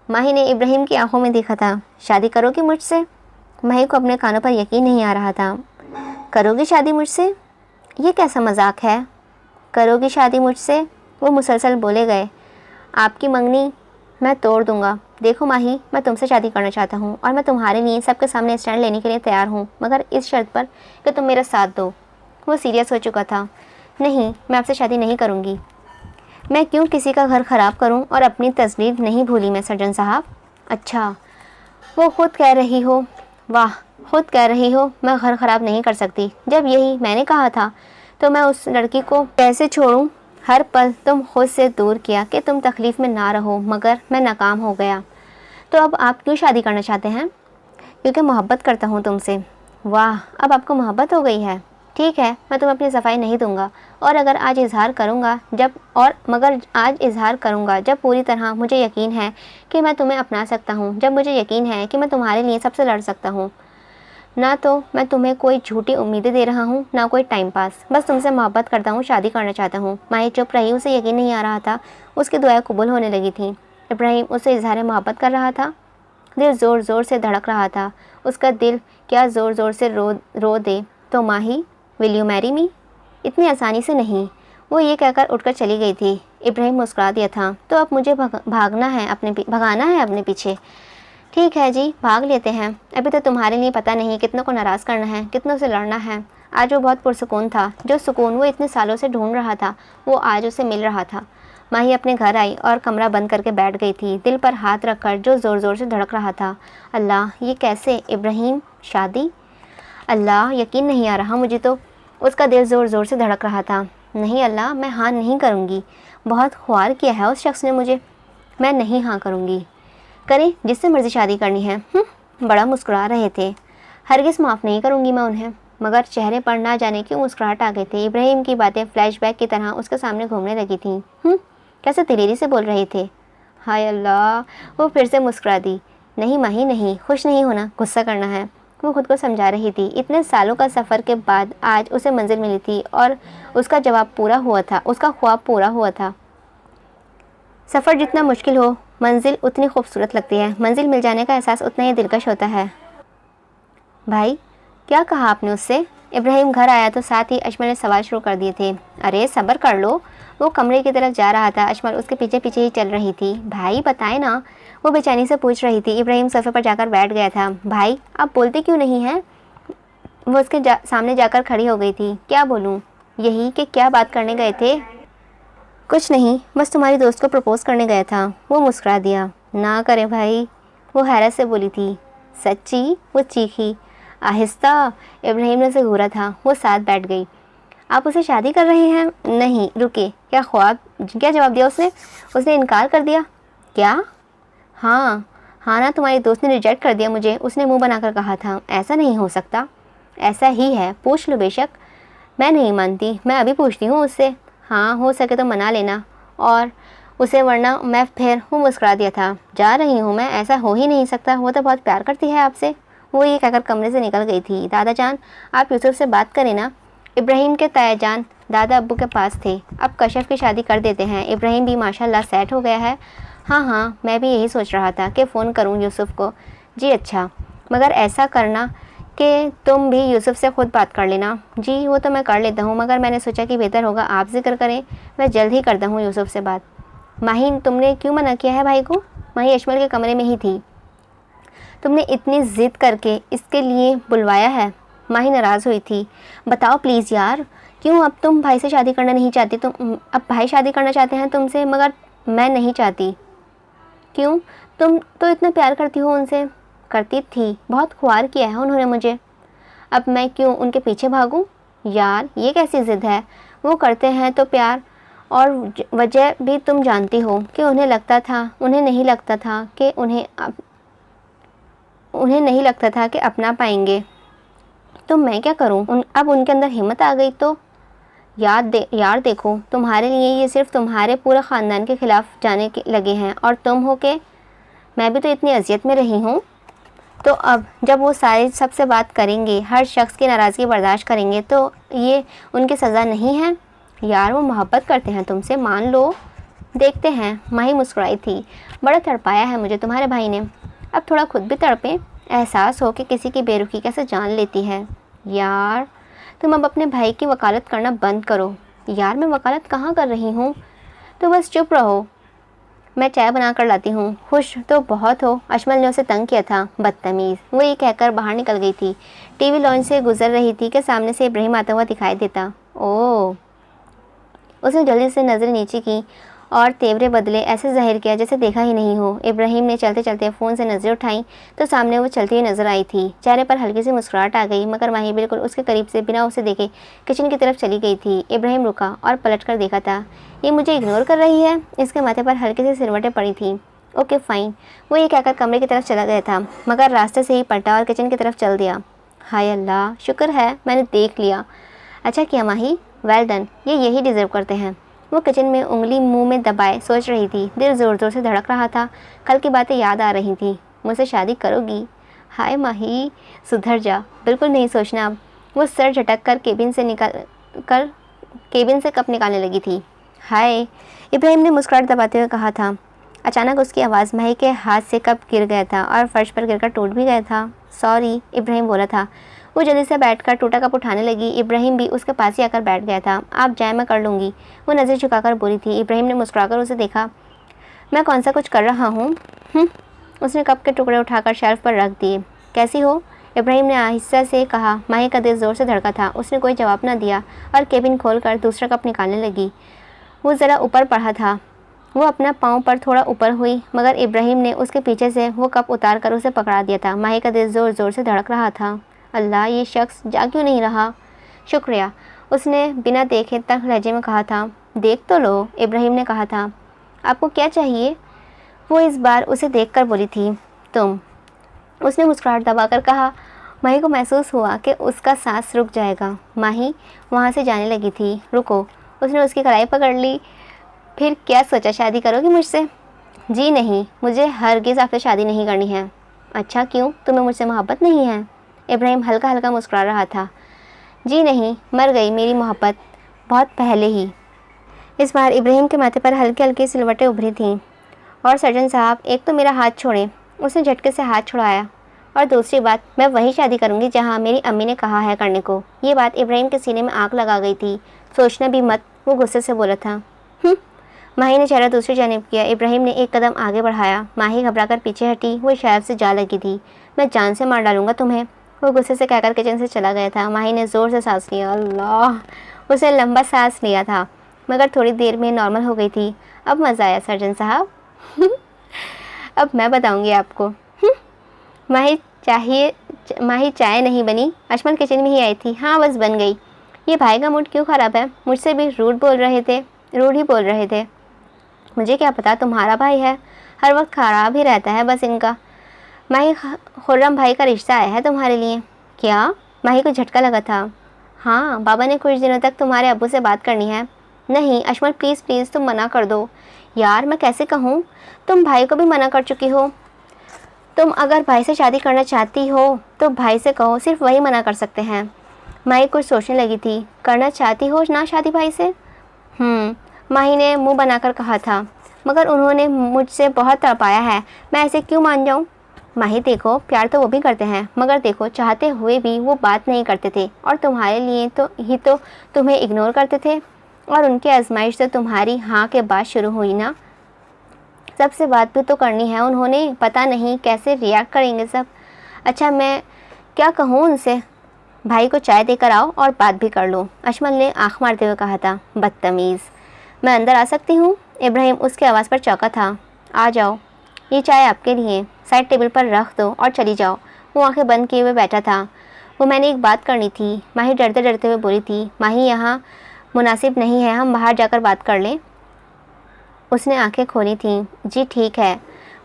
माही ने इब्राहिम की आंखों में देखा था। शादी करोगी मुझसे? माही को अपने कानों पर यकीन नहीं आ रहा था। करोगी शादी मुझसे? ये कैसा मजाक है? करोगी शादी मुझसे? वो मुसलसल बोले गए। आपकी मंगनी मैं तोड़ दूंगा। देखो माही, मैं तुमसे शादी करना चाहता हूँ, और मैं तुम्हारे लिए सबके सामने स्टैंड लेने के लिए तैयार हूँ, मगर इस शर्त पर कि तुम मेरा साथ दो। वो सीरियस हो चुका था। नहीं, मैं आपसे शादी नहीं करूँगी। मैं क्यों किसी का घर ख़राब करूँ, और अपनी तस्दीक नहीं भूली मैं सर्जन साहब। अच्छा, वो खुद कह रही हो? वाह, खुद कह रही हो मैं घर ख़राब नहीं कर सकती। जब यही मैंने कहा था तो मैं उस लड़की को कैसे छोड़ूं? हर पल तुम खुद से दूर किया कि तुम तकलीफ़ में ना रहो, मगर मैं नाकाम हो गया। तो अब आप क्यों शादी करना चाहते हैं? क्योंकि मोहब्बत करता हूँ तुमसे। वाह, अब आपको मोहब्बत हो गई है। ठीक है, मैं तुम्हें अपनी सफाई नहीं दूंगा, और अगर आज इजहार करूंगा मगर आज इजहार करूंगा जब पूरी तरह मुझे यकीन है कि मैं तुम्हें अपना सकता हूँ, जब मुझे यकीन है कि मैं तुम्हारे लिए सबसे लड़ सकता हूँ। ना तो मैं तुम्हें कोई झूठी उम्मीदें दे रहा हूँ, ना कोई टाइम पास। बस तुमसे मोहब्बत करता हूँ, शादी करना चाहता हूँ। माही चुप रही। उसे यकीन नहीं आ रहा था। उसकी दुआएं कबूल होने लगी थी। इब्राहिम उससे इजहार मोहब्बत कर रहा था। दिल ज़ोर ज़ोर से धड़क रहा था। उसका दिल क्या ज़ोर ज़ोर से रो दे। तो माही, विल यू मैरी मी? इतनी आसानी से नहीं। वो ये कहकर उठकर चली गई थी। इब्राहिम मुस्कुरा दिया था। तो अब मुझे भगाना है अपने पीछे। ठीक है जी, भाग लेते हैं। अभी तो तुम्हारे लिए पता नहीं कितनों को नाराज़ करना है, कितनों से लड़ना है। आज वो बहुत पुरसुकून था। जो सुकून वो इतने सालों से ढूंढ रहा था, वो आज उसे मिल रहा था। माही अपने घर आई और कमरा बंद करके बैठ गई थी, दिल पर हाथ रखकर जो ज़ोर ज़ोर से धड़क रहा था। अल्लाह, ये कैसे? इब्राहिम, शादी? अल्लाह, यकीन नहीं आ रहा मुझे तो। उसका दिल ज़ोर ज़ोर से धड़क रहा था। नहीं अल्लाह, मैं हाँ नहीं करूँगी। बहुत ख्वार किया है उस शख्स ने मुझे। मैं नहीं हाँ करूँगी। करें जिससे मर्ज़ी शादी करनी है। बड़ा मुस्कुरा रहे थे। हरगिज़ माफ़ नहीं करूँगी मैं उन्हें। मगर चेहरे पर ना जाने क्यों मुस्कुराहट आ गई थी। इब्राहिम की बातें फ्लैशबैक की तरह उसके सामने घूमने लगी थीं। कैसे दिलेरी से बोल रहे थे। हाय अल्लाह, वो फिर से मुस्कुरा दी। नहीं माही नहीं, खुश नहीं होना, गुस्सा करना है, वो खुद को समझा रही थी। इतने सालों का सफ़र के बाद आज उसे मंजिल मिली थी और उसका जवाब पूरा हुआ था, उसका ख्वाब पूरा हुआ था। सफ़र जितना मुश्किल हो, मंजिल उतनी खूबसूरत लगती है। मंजिल मिल जाने का एहसास उतना ही दिलकश होता है। भाई, क्या कहा आपने उससे? इब्राहिम घर आया तो साथ ही अजमल ने सवाल शुरू कर दिए थे। अरे सब्र कर लो। वो कमरे की तरफ जा रहा था, अजमल उसके पीछे पीछे ही चल रही थी। भाई बताए ना, वो बेचैनी से पूछ रही थी। इब्राहिम सोफे पर जाकर बैठ गया था। भाई आप बोलते क्यों नहीं हैं? वो उसके सामने जाकर खड़ी हो गई थी। क्या बोलूँ? यही कि क्या बात करने गए थे? कुछ नहीं, बस तुम्हारी दोस्त को प्रपोज करने गया था। वो मुस्कुरा दिया। ना करे भाई, वो हैरत से बोली थी। सच्ची? वो चीखी। आहिस्ता। इब्राहिम ने उसे घूरा था। वो साथ बैठ गई। आप उसे शादी कर रहे हैं? नहीं, रुके, क्या ख्वाब, क्या जवाब दिया उसने? उसने इनकार कर दिया। क्या? हाँ हाँ ना, तुम्हारी दोस्त ने रिजेक्ट कर दिया मुझे, उसने मुंह बनाकर कहा था। ऐसा नहीं हो सकता। ऐसा ही है, पूछ लो बेशक। मैं नहीं मानती, मैं अभी पूछती हूँ उससे। हाँ, हो सके तो मना लेना और उसे, वरना मैं फिर। वो मुस्कुरा दिया था। जा रही हूँ मैं, ऐसा हो ही नहीं सकता, वो तो बहुत प्यार करती है आपसे। वो ये कहकर कमरे से निकल गई थी। दादा जान, आप यूसुफ से बात करें ना। इब्राहिम के ताया जान दादा अब्बू के पास थे। अब कशफ की शादी कर देते हैं। इब्राहिम भी माशाल्लाह सेट हो गया है। हाँ हाँ, मैं भी यही सोच रहा था कि फ़ोन करूँ यूसुफ को। जी अच्छा, मगर ऐसा करना कि तुम भी यूसुफ से ख़ुद बात कर लेना। जी वो तो मैं कर लेता हूँ, मगर मैंने सोचा कि बेहतर होगा आप जिक्र करें। मैं जल्द ही करता हूँ यूसुफ से बात। माही, तुमने क्यों मना किया है भाई को? माही अजमल के कमरे में ही थी। तुमने इतनी ज़िद करके इसके लिए बुलवाया है? माही नाराज़ हुई थी। बताओ प्लीज़ यार, क्यों अब तुम भाई से शादी करना नहीं चाहती? तुम अब भाई शादी करना चाहते हैं तुमसे, मगर मैं नहीं चाहती। क्यों? तुम तो इतना प्यार करती हो उनसे। करती थी, बहुत ख्वार किया है उन्होंने मुझे। अब मैं क्यों उनके पीछे भागूं? यार ये कैसी ज़िद है? वो करते हैं तो प्यार, और वजह भी तुम जानती हो कि उन्हें नहीं लगता था कि उन्हें नहीं लगता था कि अपना पाएंगे। तो मैं क्या करूं? अब उनके अंदर हिम्मत आ गई तो। यार देखो, तुम्हारे लिए ये सिर्फ तुम्हारे पूरे ख़ानदान के ख़िलाफ़ जाने के लगे हैं, और तुम हो के मैं भी तो इतनी अजियत में रही हूँ। तो अब जब वो सारे सबसे बात करेंगे, हर शख्स की नाराज़गी बर्दाश्त करेंगे, तो ये उनकी सज़ा नहीं है? यार वो मोहब्बत करते हैं तुमसे, मान लो। देखते हैं। माही मुस्कुराई थी। बड़ा तड़पाया है मुझे तुम्हारे भाई ने। अब थोड़ा खुद भी तड़पें। एहसास हो कि किसी की बेरुखी कैसे जान लेती है। यार तुम अब अपने भाई की वकालत करना बंद करो। यार मैं वकालत कहाँ कर रही हूँ? तो बस चुप रहो, मैं चाय बना कर लाती हूँ। खुश तो बहुत हो। अजमल ने उसे तंग किया था। बदतमीज़। वो ये कहकर बाहर निकल गई थी। टीवी लॉन्च से गुजर रही थी कि सामने से इब्राहिम आता हुआ दिखाई देता। ओह। उसने जल्दी से नज़र नीचे की और तेवरे बदले, ऐसे जाहिर किया जैसे देखा ही नहीं हो। इब्राहिम ने चलते चलते फ़ोन से नज़रें उठाई तो सामने वो चलती हुई नज़र आई थी। चेहरे पर हल्की सी मुस्कुराहट आ गई, मगर माही बिल्कुल उसके करीब से बिना उसे देखे किचन की तरफ चली गई थी। इब्राहिम रुका और पलट कर देखा था। ये मुझे इग्नोर कर रही है? इसके माथे पर हल्की सी सिरवटें पड़ी थी। Okay fine. वो ये कहकर कमरे की तरफ चला गया था, मगर रास्ते से ही पलटा और किचन की तरफ चल दिया। हाय अल्लाह, शुक्र है मैंने देख लिया। अच्छा किया माही, वेल डन, ये यही डिज़र्व करते हैं। वो किचन में उंगली मुंह में दबाए सोच रही थी। दिल ज़ोर ज़ोर से धड़क रहा था। कल की बातें याद आ रही थी। मुझसे शादी करोगी? हाय माही, सुधर जा, बिल्कुल नहीं सोचना अब। वो सर झटक कर केबिन से कप निकालने लगी थी। हाय, इब्राहिम ने मुस्कुराहट दबाते हुए कहा था। अचानक उसकी आवाज़ माही के हाथ से कप गिर गया था और फर्श पर गिरकर टूट भी गया था। सॉरी, इब्राहिम बोला था। वो जल्दी से बैठकर टूटा कप उठाने लगी। इब्राहिम भी उसके पास ही आकर बैठ गया था। आप जाए, मैं कर लूँगी, वो नज़र झुकाकर बोली थी। इब्राहिम ने मुस्कुराकर उसे देखा। मैं कौन सा कुछ कर रहा हूँ? उसने कप के टुकड़े उठाकर शेल्फ पर रख दिए। कैसी हो? इब्राहिम ने आहिस्ता से कहा। माही का दिल ज़ोर से धड़का था। उसने कोई जवाब न दिया और केबिन खोलकर दूसरा कप निकालने लगी। वो ज़रा ऊपर पढ़ा था। वो अपना पाँव पर थोड़ा ऊपर हुई, मगर इब्राहिम ने उसके पीछे से वो कप उतार कर उसे पकड़ा दिया था। माही का दिल ज़ोर ज़ोर से धड़क रहा था। अल्लाह, ये शख्स जा क्यों नहीं रहा? शुक्रिया, उसने बिना देखे तक लहजे में कहा था। देख तो लो, इब्राहिम ने कहा था। आपको क्या चाहिए? वो इस बार उसे देखकर बोली थी। तुम। उसने मुस्कुराहट दबाकर कहा। माही को महसूस हुआ कि उसका सांस रुक जाएगा। माही वहाँ से जाने लगी थी। रुको, उसने उसकी कलाई पकड़ ली। फिर क्या सोचा, शादी करोगी मुझसे? जी नहीं, मुझे हरगिज़ आपसे शादी नहीं करनी है। अच्छा क्यों, तुम्हें मुझसे मोहब्बत नहीं है? इब्राहिम हल्का हल्का मुस्कुरा रहा था। जी नहीं, मर गई मेरी मोहब्बत बहुत पहले ही। इस बार इब्राहिम के माथे पर हल्की हल्की सिलवटें उभरी थीं। और सर्जन साहब, एक तो मेरा हाथ छोड़ें। उसने झटके से हाथ छुड़ाया। और दूसरी बात, मैं वही शादी करूंगी जहां मेरी अम्मी ने कहा है करने को। ये बात इब्राहिम के सीने में आग लगा गई थी। सोचना भी मत, वो गुस्से से बोला था। माही ने चेहरा दूसरी जानिब किया। इब्राहिम ने एक कदम आगे बढ़ाया। माही घबराकर पीछे हटी। वो शायद से जा लगी थी। मैं जान से मार डालूंगा तुम्हें, वो गुस्से से कहकर किचन से चला गया था। माही ने ज़ोर से सांस लिया। अल्लाह, उसने लंबा सांस लिया था मगर थोड़ी देर में नॉर्मल हो गई थी। अब मज़ा आया सर्जन साहब। अब मैं बताऊंगी आपको। माही चाय नहीं बनी, अजमल किचन में ही आई थी। हाँ बस बन गई। ये भाई का मूड क्यों ख़राब है? मुझसे भी रूड ही बोल रहे थे। मुझे क्या पता, तुम्हारा भाई है, हर वक्त ख़राब ही रहता है बस इनका। माही, खुर्रम भाई का रिश्ता आया है तुम्हारे लिए। क्या? माही को झटका लगा था। हाँ, बाबा ने कुछ दिनों तक तुम्हारे अब्बू से बात करनी है। नहीं अजमल, प्लीज़ प्लीज़ तुम मना कर दो। यार मैं कैसे कहूँ, तुम भाई को भी मना कर चुकी हो। तुम अगर भाई से शादी करना चाहती हो तो भाई से कहो, सिर्फ वही मना कर सकते हैं। माही कुछ सोचने लगी थी। करना चाहती हो ना शादी भाई से? माही ने मुंह बनाकर कहा था। मगर उन्होंने मुझसे बहुत तड़पाया है, मैं ऐसे क्यों मान जाऊं? माही देखो, प्यार तो वो भी करते हैं, मगर देखो चाहते हुए भी वो बात नहीं करते थे और तुम्हारे लिए तो तुम्हें इग्नोर करते थे। और उनकी आजमाइश तो तुम्हारी हाँ के बाद शुरू हुई ना। सबसे बात भी तो करनी है उन्होंने, पता नहीं कैसे रिएक्ट करेंगे सब। अच्छा मैं क्या कहूँ उनसे? भाई को चाय देकर आओ और बात भी कर लो, अजमल ने आँख मारते हुए कहा था। बदतमीज़। मैं अंदर आ सकती हूँ? इब्राहिम उसकी आवाज़ पर चौंका था। आ जाओ, ये चाय आपके लिए, साइड टेबल पर रख दो और चली जाओ। वो आंखें बंद किए हुए बैठा था। वो मैंने एक बात करनी थी, माही डरते डरते हुए बोली थी। माही यहाँ मुनासिब नहीं है, हम बाहर जाकर बात कर लें। उसने आंखें खोली थीं। जी ठीक है।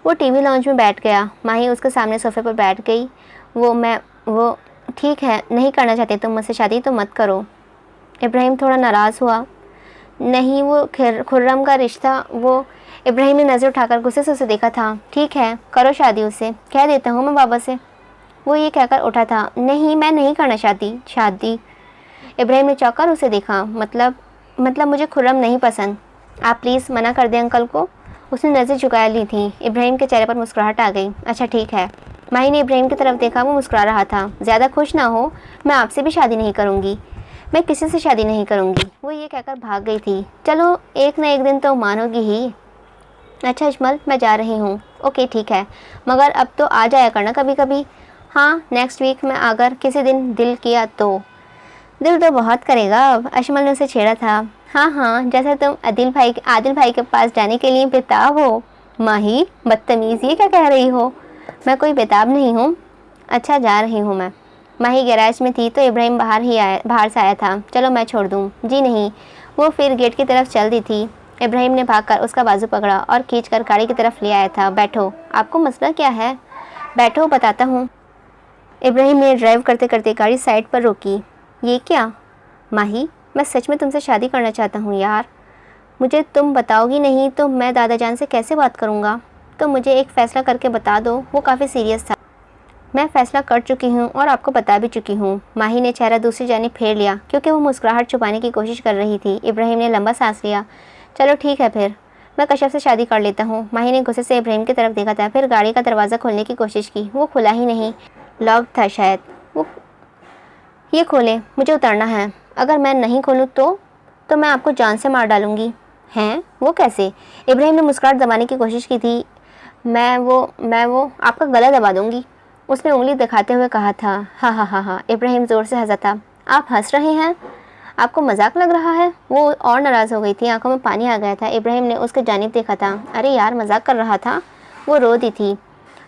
वो टीवी लॉन्च में बैठ गया। माही उसके सामने सोफे पर बैठ गई। वो ठीक है, नहीं करना चाहते तुम मुझसे शादी तो मत करो। इब्राहिम थोड़ा नाराज़ हुआ। नहीं, वो खुर्रम का रिश्ता, वो। इब्राहिम ने नज़र उठाकर गुस्से से उसे देखा था। ठीक है, करो शादी उससे, कह देता हूँ मैं बाबा से। वो ये कहकर उठा था। नहीं, मैं नहीं करना चाहती शादी। इब्राहिम ने चौंक कर उसे देखा। मतलब मुझे खुर्रम नहीं पसंद। आप प्लीज़ मना कर दें अंकल को। उसने नज़र झुका ली थी। इब्राहिम के चेहरे पर मुस्कुराहट आ गई। अच्छा ठीक है। माही ने इब्राहिम की तरफ देखा। वो मुस्कुरा रहा था। ज़्यादा खुश ना हो, मैं आपसे भी शादी नहीं करूँगी, मैं किसी से शादी नहीं करूँगी। वो ये कहकर भाग गई थी। चलो एक न एक दिन तो मानोगी ही। अच्छा अजमल, मैं जा रही हूँ। ओके ठीक है, मगर अब तो आ जाया करना कभी कभी। हाँ, नेक्स्ट वीक में अगर किसी दिन दिल किया तो। दिल तो बहुत करेगा अब, अजमल ने उसे छेड़ा था। हाँ, जैसे तुम आदिल भाई के पास जाने के लिए बेताब हो। माही बदतमीज़, ये क्या कह रही हो? मैं कोई बेताब नहीं हूँ। अच्छा जा रही हूँ मैं। माही गैराज में थी तो इब्राहिम बाहर से आया था। चलो मैं छोड़ दूँ? जी नहीं। वो फिर गेट की तरफ चल दी थी। इब्राहिम ने भागकर उसका बाजू पकड़ा और खींचकर गाड़ी की तरफ ले आया था। बैठो, आपको मसला क्या है? बैठो, बताता हूँ। इब्राहिम ने ड्राइव करते करते गाड़ी साइड पर रोकी। ये क्या? माही, मैं सच में तुमसे शादी करना चाहता हूँ यार। मुझे तुम बताओगी नहीं तो मैं दादा जान से कैसे बात करूँगा? तो मुझे एक फ़ैसला करके बता दो। वो काफ़ी सीरियस था। मैं फ़ैसला कर चुकी हूँ और आपको बता भी चुकी हूँ। माही ने चेहरा दूसरी जानिब फेर लिया क्योंकि वो मुस्कुराहट छुपाने की कोशिश कर रही थी। इब्राहिम ने लंबा सांस लिया। चलो ठीक है फिर, मैं कश्यप से शादी कर लेता हूँ। माही ने गुस्से से इब्राहिम की तरफ देखा था, फिर गाड़ी का दरवाज़ा खोलने की कोशिश की। वो खुला ही नहीं, लॉक था शायद। वो ये खोले, मुझे उतरना है। अगर मैं नहीं खोलूँ तो मैं आपको जान से मार डालूँगी। हैं? वो कैसे? इब्राहिम ने मुस्कुराहट दबाने की कोशिश की थी। मैं वो आपका गला दबा दूँगी, उसने उंगली दिखाते हुए कहा था। हाँ। इब्राहिम ज़ोर से हंसा था। आप हंस रहे हैं? आपको मजाक लग रहा है? वो और नाराज़ हो गई थी, आंखों में पानी आ गया था। इब्राहिम ने उसके जानिब देखा था। अरे यार, मजाक कर रहा था। वो रो दी थी।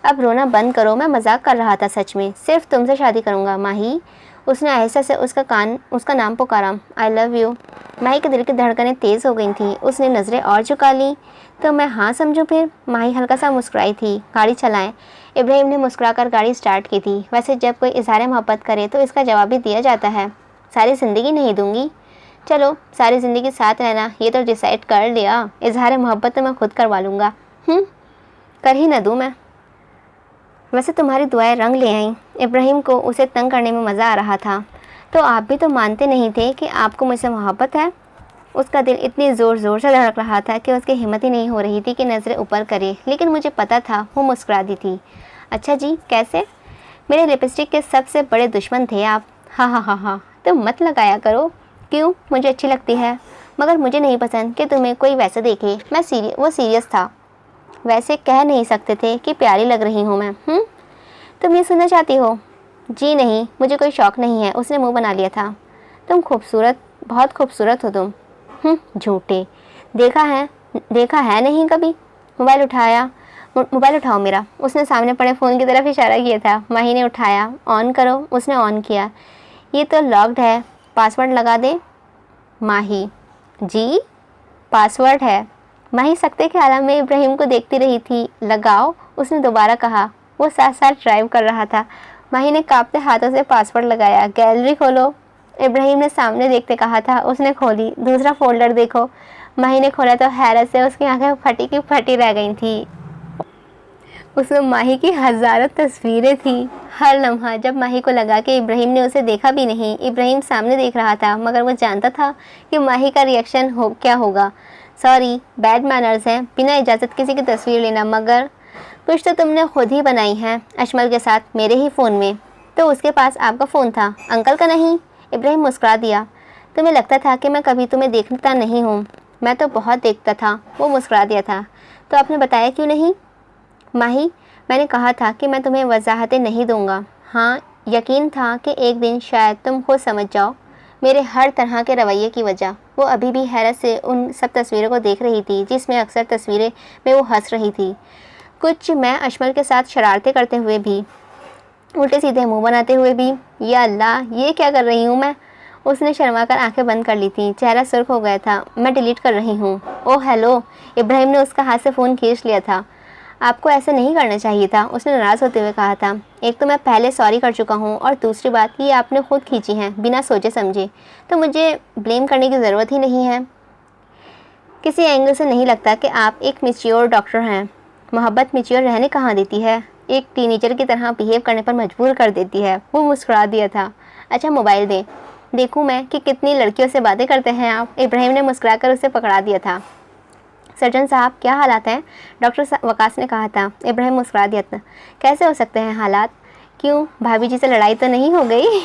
अब रोना बंद करो, मैं मजाक कर रहा था सच में। सिर्फ तुमसे शादी करूँगा माही। उसने आहिस्ता से उसका नाम पुकारा। I love you. माही के दिल की धड़कनें तेज़ हो गई थी। उसने नज़रें और झुका ली। तो मैं हाँ समझूँ फिर? माही हल्का सा मुस्कुराई थी। गाड़ी चलाएं। इब्राहिम ने मुस्कुराकर गाड़ी स्टार्ट की थी। वैसे जब कोई इज़हार मोहब्बत करे तो इसका जवाब भी दिया जाता है। सारी ज़िंदगी नहीं दूंगी। चलो सारी ज़िंदगी साथ रहना ये तो डिसाइड कर लिया, इजहार मोहब्बत तो मैं खुद करवा लूँगा। कर ही ना दूँ मैं। वैसे तुम्हारी दुआएं रंग ले आईं। इब्राहिम को उसे तंग करने में मज़ा आ रहा था। तो आप भी तो मानते नहीं थे कि आपको मुझसे मोहब्बत है। उसका दिल इतनी ज़ोर ज़ोर से धड़क रहा था कि उसकी हिम्मत ही नहीं हो रही थी कि नज़रें ऊपर करे, लेकिन मुझे पता था वो मुस्कुरा दी थी। अच्छा जी, कैसे? मेरे लिपस्टिक के सबसे बड़े दुश्मन थे आप। हाँ हाँ हाँ हाँ, तुम मत लगाया करो। क्यों? मुझे अच्छी लगती है, मगर मुझे नहीं पसंद कि तुम्हें कोई वैसे देखे। वो सीरियस था। वैसे कह नहीं सकते थे कि प्यारी लग रही हूँ मैं। तुम ये सुनना चाहती हो? जी नहीं, मुझे कोई शौक़ नहीं है। उसने मुंह बना लिया था। तुम खूबसूरत, बहुत खूबसूरत हो तुम। झूठे। देखा है नहीं कभी। मोबाइल उठाओ मेरा। उसने सामने पड़े फ़ोन की तरफ इशारा किया था। माही ने उठाया। ऑन करो। उसने ऑन किया। ये तो लॉक्ड है, पासवर्ड लगा दे। माही, जी पासवर्ड है। माही सकते के आलम में इब्राहिम को देखती रही थी। लगाओ, उसने दोबारा कहा। वो साथ साथ ड्राइव कर रहा था। माही ने कांपते हाथों से पासवर्ड लगाया। गैलरी खोलो, इब्राहिम ने सामने देखते कहा था। उसने खोली। दूसरा फोल्डर देखो। माही ने खोला तो हैरत से उसकी आंखें फटी की फटी रह गई थी। उसमें माही की हज़ारों तस्वीरें थी। हर लम्हा जब माही को लगा कि इब्राहिम ने उसे देखा भी नहीं, इब्राहिम सामने देख रहा था, मगर वो जानता था कि माही का रिएक्शन क्या होगा। सॉरी, बैड मैनर्स हैं, बिना इजाज़त किसी की तस्वीर लेना। मगर कुछ तो तुमने खुद ही बनाई है अजमल के साथ, मेरे ही फ़ोन में। तो उसके पास आपका फ़ोन था, अंकल का नहीं। इब्राहिम मुस्कुरा दिया। तुम्हें लगता था कि मैं कभी तुम्हें देखता नहीं हूँ। मैं तो बहुत देखता था। वो मुस्कुरा दिया था। तो आपने बताया क्यों नहीं? माही, मैंने कहा था कि मैं तुम्हें वजाहतें नहीं दूंगा। हाँ, यकीन था कि एक दिन शायद तुम खुद समझ जाओ मेरे हर तरह के रवैये की वजह। वो अभी भी हैरत से उन सब तस्वीरों को देख रही थी जिसमें अक्सर तस्वीरें में वो हंस रही थी। कुछ मैं अजमल के साथ शरारतें करते हुए भी, उल्टे सीधे मुंह बनाते हुए भी। या अल्लाह, ये क्या कर रही हूँ मैं? उसने शर्माकर आंखें बंद कर ली थी। चेहरा सुर्ख हो गया था। मैं डिलीट कर रही हूँ। Oh hello. इब्राहिम ने उसका हाथ से फ़ोन खींच लिया था। आपको ऐसे नहीं करना चाहिए था, उसने नाराज़ होते हुए कहा था। एक तो मैं पहले सॉरी कर चुका हूँ और दूसरी बात ये आपने खुद खींची हैं बिना सोचे समझे, तो मुझे ब्लेम करने की ज़रूरत ही नहीं है। किसी एंगल से नहीं लगता कि आप एक मैच्योर डॉक्टर हैं। मोहब्बत मैच्योर रहने कहाँ देती है, एक टीनेजर की तरह बिहेव करने पर मजबूर कर देती है। वो मुस्कुरा दिया था। अच्छा मोबाइल दें, देखूँ मैं कि कितनी लड़कियों से बातें करते हैं आप। इब्राहिम ने मुस्कुराकर उसे पकड़ा दिया था। सर्जन साहब, क्या हालात हैं? डॉक्टर वकास ने कहा था। इब्राहिम मुस्कुरा दिया था। कैसे हो सकते हैं हालात? क्यों, भाभी जी से लड़ाई तो नहीं हो गई?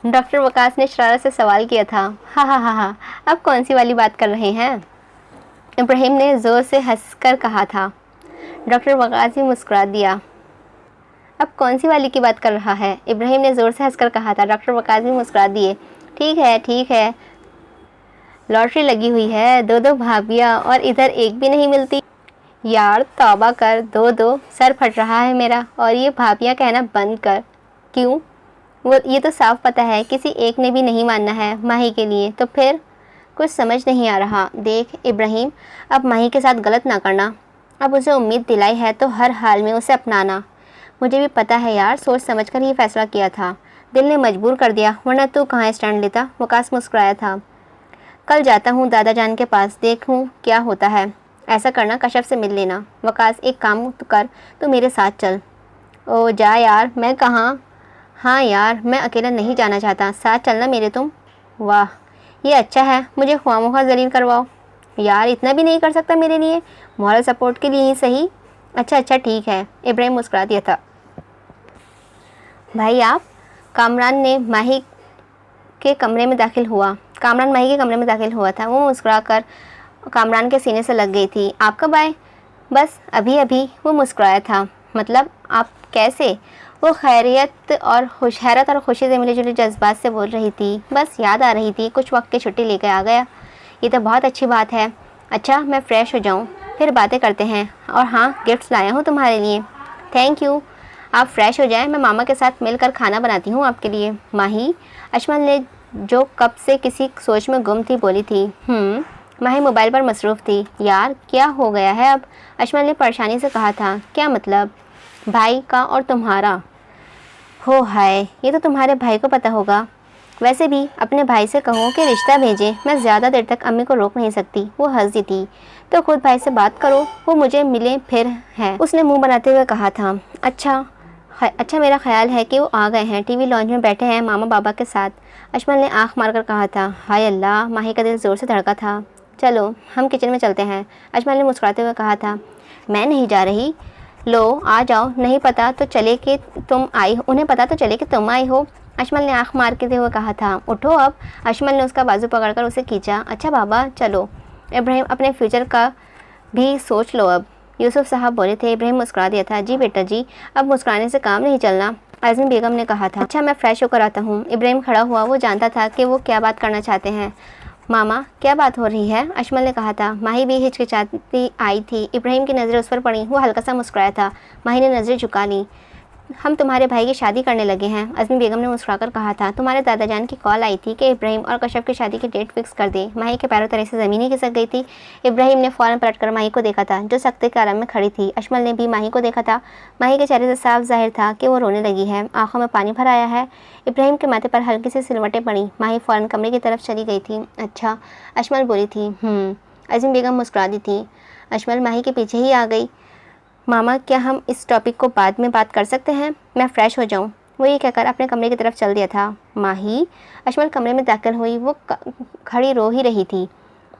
डॉक्टर वकास ने शरारत से सवाल किया था। हाँ हाँ हाँ हाँ, अब कौन सी वाली बात कर रहे हैं? इब्राहिम ने ज़ोर से हंसकर कहा था। डॉक्टर वकास भी मुस्कुरा दिया। अब कौन सी वाली की बात कर रहा है? इब्राहिम ने ज़ोर से हंसकर कहा था। डॉक्टर वकास भी मुस्कुरा दिए। ठीक है, लॉटरी लगी हुई है, दो भाभियाँ और इधर एक भी नहीं मिलती। यार तौबा कर, दो सर फट रहा है मेरा। और ये भाभियाँ कहना बंद कर। क्यों? वो ये तो साफ पता है किसी एक ने भी नहीं मानना है माही के लिए। तो फिर? कुछ समझ नहीं आ रहा। देख इब्राहिम, अब माही के साथ गलत ना करना। अब उसे उम्मीद दिलाई है तो हर हाल में उसे अपनाना। मुझे भी पता है यार, सोच समझ कर ही फैसला किया था। दिल ने मजबूर कर दिया, वरना तू कहाँ स्टैंड लेता। वकास मुस्कुराया था। कल जाता हूँ दादा जान के पास, देखूँ क्या होता है। ऐसा करना, कश्यप से मिल लेना। वकास, एक काम तो कर, तू मेरे साथ चल। ओ जा यार, मैं कहाँ? हाँ यार, मैं अकेला नहीं जाना चाहता, साथ चलना मेरे तुम। वाह, ये अच्छा है, मुझे ख्वामोखा जलील करवाओ। यार इतना भी नहीं कर सकता मेरे लिए, मॉरल सपोर्ट के लिए ही सही। अच्छा ठीक है, इब्राहिम मुस्कुरा दिया था। भाई आप? कामरान माही के कमरे में दाखिल हुआ था। वो मुस्कुराकर कामरान के सीने से लग गई थी। आप कब आए? बस अभी। वो मुस्कुराया था। मतलब आप कैसे? वो हैरत और खुशी से मिले जुले जज्बात से बोल रही थी। बस याद आ रही थी, कुछ वक्त की छुट्टी लेकर आ गया। ये तो बहुत अच्छी बात है। अच्छा मैं फ़्रेश हो जाऊँ, फिर बातें करते हैं। और हाँ, गिफ्ट्स लाया हूँ तुम्हारे लिए। Thank you. आप फ्रेश हो जाएं, मैं मामा के साथ मिलकर खाना बनाती हूँ आपके लिए। माही, अजमल ने जो कब से किसी सोच में गुम थी बोली थी। माही मोबाइल पर मसरूफ़ थी। यार क्या हो गया है अब? अजमल ने परेशानी से कहा था। क्या मतलब? भाई का और तुम्हारा। हो हाय, ये तो तुम्हारे भाई को पता होगा। वैसे भी अपने भाई से कहो कि रिश्ता भेजें, मैं ज़्यादा देर तक अम्मी को रोक नहीं सकती। वो हंस दी थी। तो खुद भाई से बात करो, वो मुझे मिले फिर है, उसने मुंह बनाते हुए कहा था। अच्छा मेरा ख्याल है कि वो आ गए हैं, टीवी लॉन्च में बैठे हैं मामा बाबा के साथ। अजमल ने आंख मारकर कहा था। हाय अल्लाह, माही का दिल ज़ोर से धड़का था। चलो हम किचन में चलते हैं, अजमल ने मुस्कुराते हुए कहा था। मैं नहीं जा रही। लो आ जाओ, नहीं पता तो चले कि तुम आई हो, उन्हें पता तो चले कि तुम आई हो। अजमल ने आंख मारते हुए कहा था। उठो अब। अजमल ने उसका बाजू पकड़कर उसे खींचा। अच्छा बाबा चलो, इब्राहिम अपने फ्यूचर का भी सोच लो अब, यूसुफ साहब बोले थे। इब्राहिम मुस्कुरा दिया था। जी बेटा जी, अब मुस्कुराने से काम नहीं चलना, आज़मी बेगम ने कहा था। अच्छा मैं फ़्रेश होकर आता हूँ। इब्राहिम खड़ा हुआ। वो जानता था कि वो क्या बात करना चाहते हैं। मामा क्या बात हो रही है, अजमल ने कहा था। माही भी हिचकिचाती आई थी। इब्राहिम की नज़रें उस पर पड़ी। वो हल्का सा मुस्कुराया था। माही ने नज़रें झुका ली। हम तुम्हारे भाई की शादी करने लगे हैं, आज़मी बेगम ने मुस्कुराकर कहा था। तुम्हारे दादाजान की कॉल आई थी कि इब्राहिम और कशफ की शादी की डेट फिक्स कर दे। माही के पैरों तले से ज़मीन ही खिसक गई थी। इब्राहिम ने फ़ौरन पलटकर माही को देखा था, जो सख्ते के आलम में खड़ी थी। अजमल ने भी माही को देखा था। माही के चेहरे से साफ जाहिर था कि वो रोने लगी है, आंखों में पानी भर आया है। इब्राहिम के माथे पर हल्की सी सिलवटें पड़ी। माही फ़ौरन कमरे की तरफ चली गई थी। अच्छा, अजमल बोली थी। आज़मी बेगम मुस्कुरा दी थी। अजमल माही के पीछे ही आ गई। मामा क्या हम इस टॉपिक को बाद में बात कर सकते हैं, मैं फ़्रेश हो जाऊं। वो ये कहकर अपने कमरे की तरफ चल दिया था। माही, अजमल कमरे में दाखिल हुई। वो खड़ी रो ही रही थी।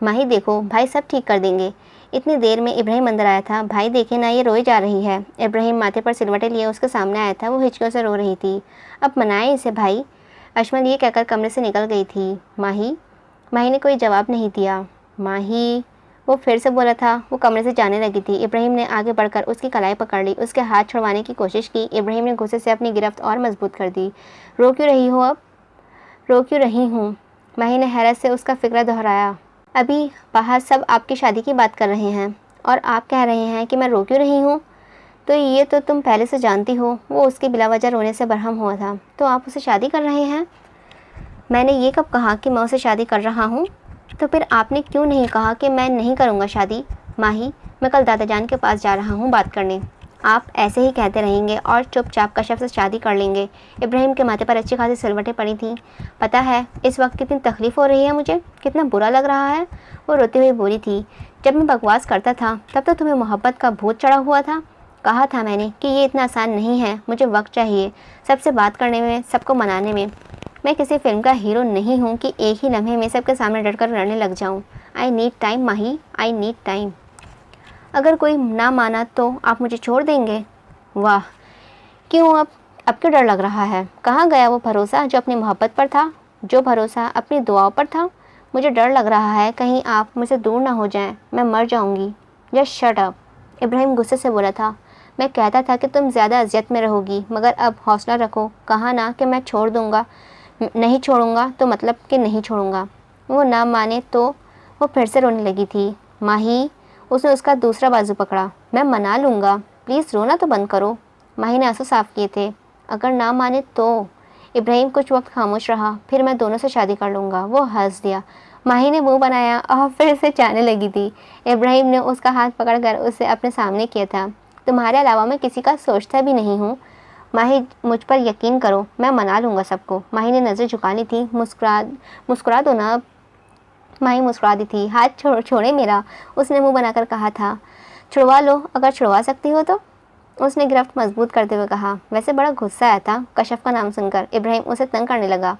माही देखो, भाई सब ठीक कर देंगे। इतनी देर में इब्राहिम अंदर आया था। भाई देखे ना, ये रोई जा रही है। इब्राहिम माथे पर सिलवटें लिए उसके सामने आया था। वो हिचकियों से रो रही थी। अब मनाए इसे भाई। अजमल ये कहकर कमरे से निकल गई थी। माही ने कोई जवाब नहीं दिया। माही, वो फिर से बोला था। वो कमरे से जाने लगी थी। इब्राहिम ने आगे बढ़कर उसकी कलाई पकड़ ली, उसके हाथ छुड़वाने की कोशिश की। इब्राहिम ने गुस्से से अपनी गिरफ्त और मजबूत कर दी। रो क्यों रही हो अब? रो क्यों रही हूँ? माही ने हैरत से उसका फिक्र दोहराया। अभी बाहर सब आपकी शादी की बात कर रहे हैं और आप कह रहे हैं कि मैं रो क्यों रही हूँ? तो ये तो तुम पहले से जानती हो। वो उसके बिलावजह रोने से बरहम हुआ था। तो आप उसे शादी कर रहे हैं? मैंने ये कब कहा कि मैं उसे शादी कर रहा हूँ? तो फिर आपने क्यों नहीं कहा कि मैं नहीं करूँगा शादी? माही, मैं कल दादाजान के पास जा रहा हूँ बात करने। आप ऐसे ही कहते रहेंगे और चुपचाप कशफ से शादी कर लेंगे। इब्राहिम के माथे पर अच्छी खासी सिलवटें पड़ी थीं। पता है इस वक्त कितनी तकलीफ़ हो रही है मुझे, कितना बुरा लग रहा है। वो रोते हुए बोली थी। जब मैं बकवास करता था तब तो तुम्हें मोहब्बत का भूत चढ़ा हुआ था। कहा था मैंने कि ये इतना आसान नहीं है, मुझे वक्त चाहिए सबसे बात करने में, सबको मनाने में। मैं किसी फिल्म का हीरो नहीं हूँ कि एक ही लम्हे में सबके सामने डटकर लड़ने लग जाऊँ। I need time Mahi, I need time. अगर कोई ना माना तो आप मुझे छोड़ देंगे? वाह, क्यों अब क्यों डर लग रहा है? कहाँ गया वो भरोसा जो अपनी मोहब्बत पर था, जो भरोसा अपनी दुआओं पर था? मुझे डर लग रहा है कहीं आप मुझसे दूर ना हो जाएं, मैं मर जाऊँगी। जस्ट शट अप, इब्राहिम गुस्से से बोला था। मैं कहता था कि तुम ज़्यादा अजियत में रहोगी, मगर अब हौसला रखो। कहा ना कि मैं छोड़ दूँगा, नहीं छोड़ूंगा तो मतलब कि नहीं छोड़ूंगा। वो ना माने तो? वो फिर से रोने लगी थी। माही, उसने उसका दूसरा बाजू पकड़ा। मैं मना लूँगा, प्लीज़ रोना तो बंद करो। माही ने आंसू साफ किए थे। अगर ना माने तो? इब्राहिम कुछ वक्त खामोश रहा। फिर मैं दोनों से शादी कर लूँगा। वो हंस दिया। माही ने मुँह बनाया और फिर से जाने लगी थी। इब्राहिम ने उसका हाथ पकड़कर उसे अपने सामने किया था। तुम्हारे अलावा मैं किसी का सोचता भी नहीं हूँ। माही, मुझ पर यकीन करो, मैं मना लूँगा सबको। माही ने नज़र झुका ली थी। मुस्कुरा दो ना अब। माही मुस्कुरा दी थी। हाथ छोड़े मेरा, उसने मुंह बनाकर कहा था। छुड़वा लो, अगर छुड़वा सकती हो तो, उसने गिरफ्त मजबूत करते हुए कहा। वैसे बड़ा गुस्सा आया था कशफ का नाम सुनकर। इब्राहिम उसे तंग करने लगा।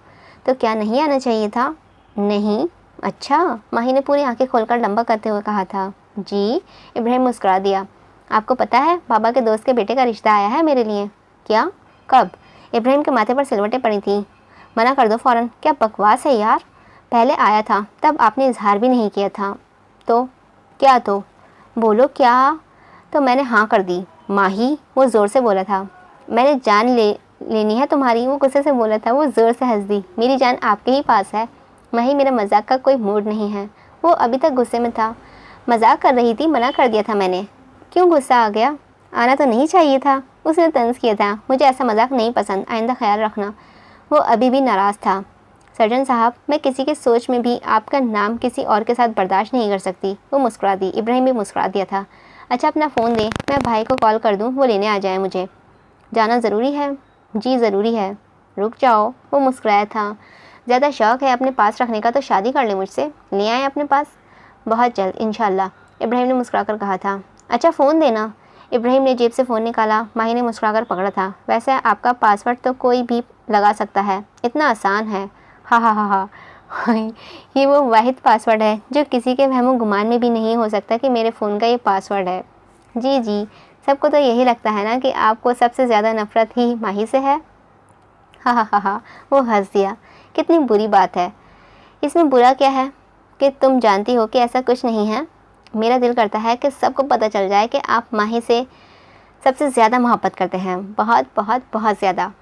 तो क्या नहीं आना चाहिए था? नहीं। अच्छा, माही ने पूरी आंखें खोलकर लंबा करते हुए कहा था। जी। इब्राहिम मुस्कुरा दिया। आपको पता है बाबा के दोस्त के बेटे का रिश्ता आया है मेरे लिए। क्या? कब? इब्राहिम के माथे पर सिलवटें पड़ी थी। मना कर दो फ़ौरन। क्या बकवास है यार। पहले आया था तब आपने इजहार भी नहीं किया था। तो क्या? तो बोलो क्या? तो मैंने हाँ कर दी। माही, वो ज़ोर से बोला था। मैंने जान लेनी है तुम्हारी, वो गुस्से से बोला था। वो ज़ोर से हंस दी। मेरी जान आपके ही पास है। माही, मेरा मजाक का कोई मूड नहीं है। वो अभी तक गुस्से में था। मजाक कर रही थी, मना कर दिया था मैंने। क्यों गुस्सा आ गया? आना तो नहीं चाहिए था, उसने तंज किया था। मुझे ऐसा मजाक नहीं पसंद, आइंदा ख्याल रखना। वो अभी भी नाराज़ था। सर्जन साहब, मैं किसी की सोच में भी आपका नाम किसी और के साथ बर्दाश्त नहीं कर सकती। वो मुस्कुरा दी। इब्राहिम भी मुस्कुरा दिया था। अच्छा अपना फ़ोन दे, मैं भाई को कॉल कर दूँ, वो लेने आ जाए मुझे। जाना ज़रूरी है? जी ज़रूरी है। रुक जाओ, वो मुस्कुराया था। ज़्यादा शौक़ है अपने पास रखने का तो शादी कर ले मुझसे, ले आए अपने पास बहुत जल्द इंशाल्लाह, इब्राहिम ने मुस्कुराकर कहा था। अच्छा फ़ोन देना। इब्राहिम ने जेब से फ़ोन निकाला। माही ने मुस्कुराकर पकड़ा था। वैसे आपका पासवर्ड तो कोई भी लगा सकता है, इतना आसान है। हा हा हा हा ये वो वाहिद पासवर्ड है जो किसी के वहमो गुमान में भी नहीं हो सकता कि मेरे फ़ोन का ये पासवर्ड है। जी जी, सबको तो यही लगता है ना कि आपको सबसे ज़्यादा नफ़रत ही माही से है। हा हा हा हा, वो हंस दिया। कितनी बुरी बात है, इसमें बुरा क्या है कि तुम जानती हो कि ऐसा कुछ नहीं है। मेरा दिल करता है कि सबको पता चल जाए कि आप माही से सबसे ज़्यादा मोहब्बत करते हैं, बहुत बहुत बहुत ज़्यादा।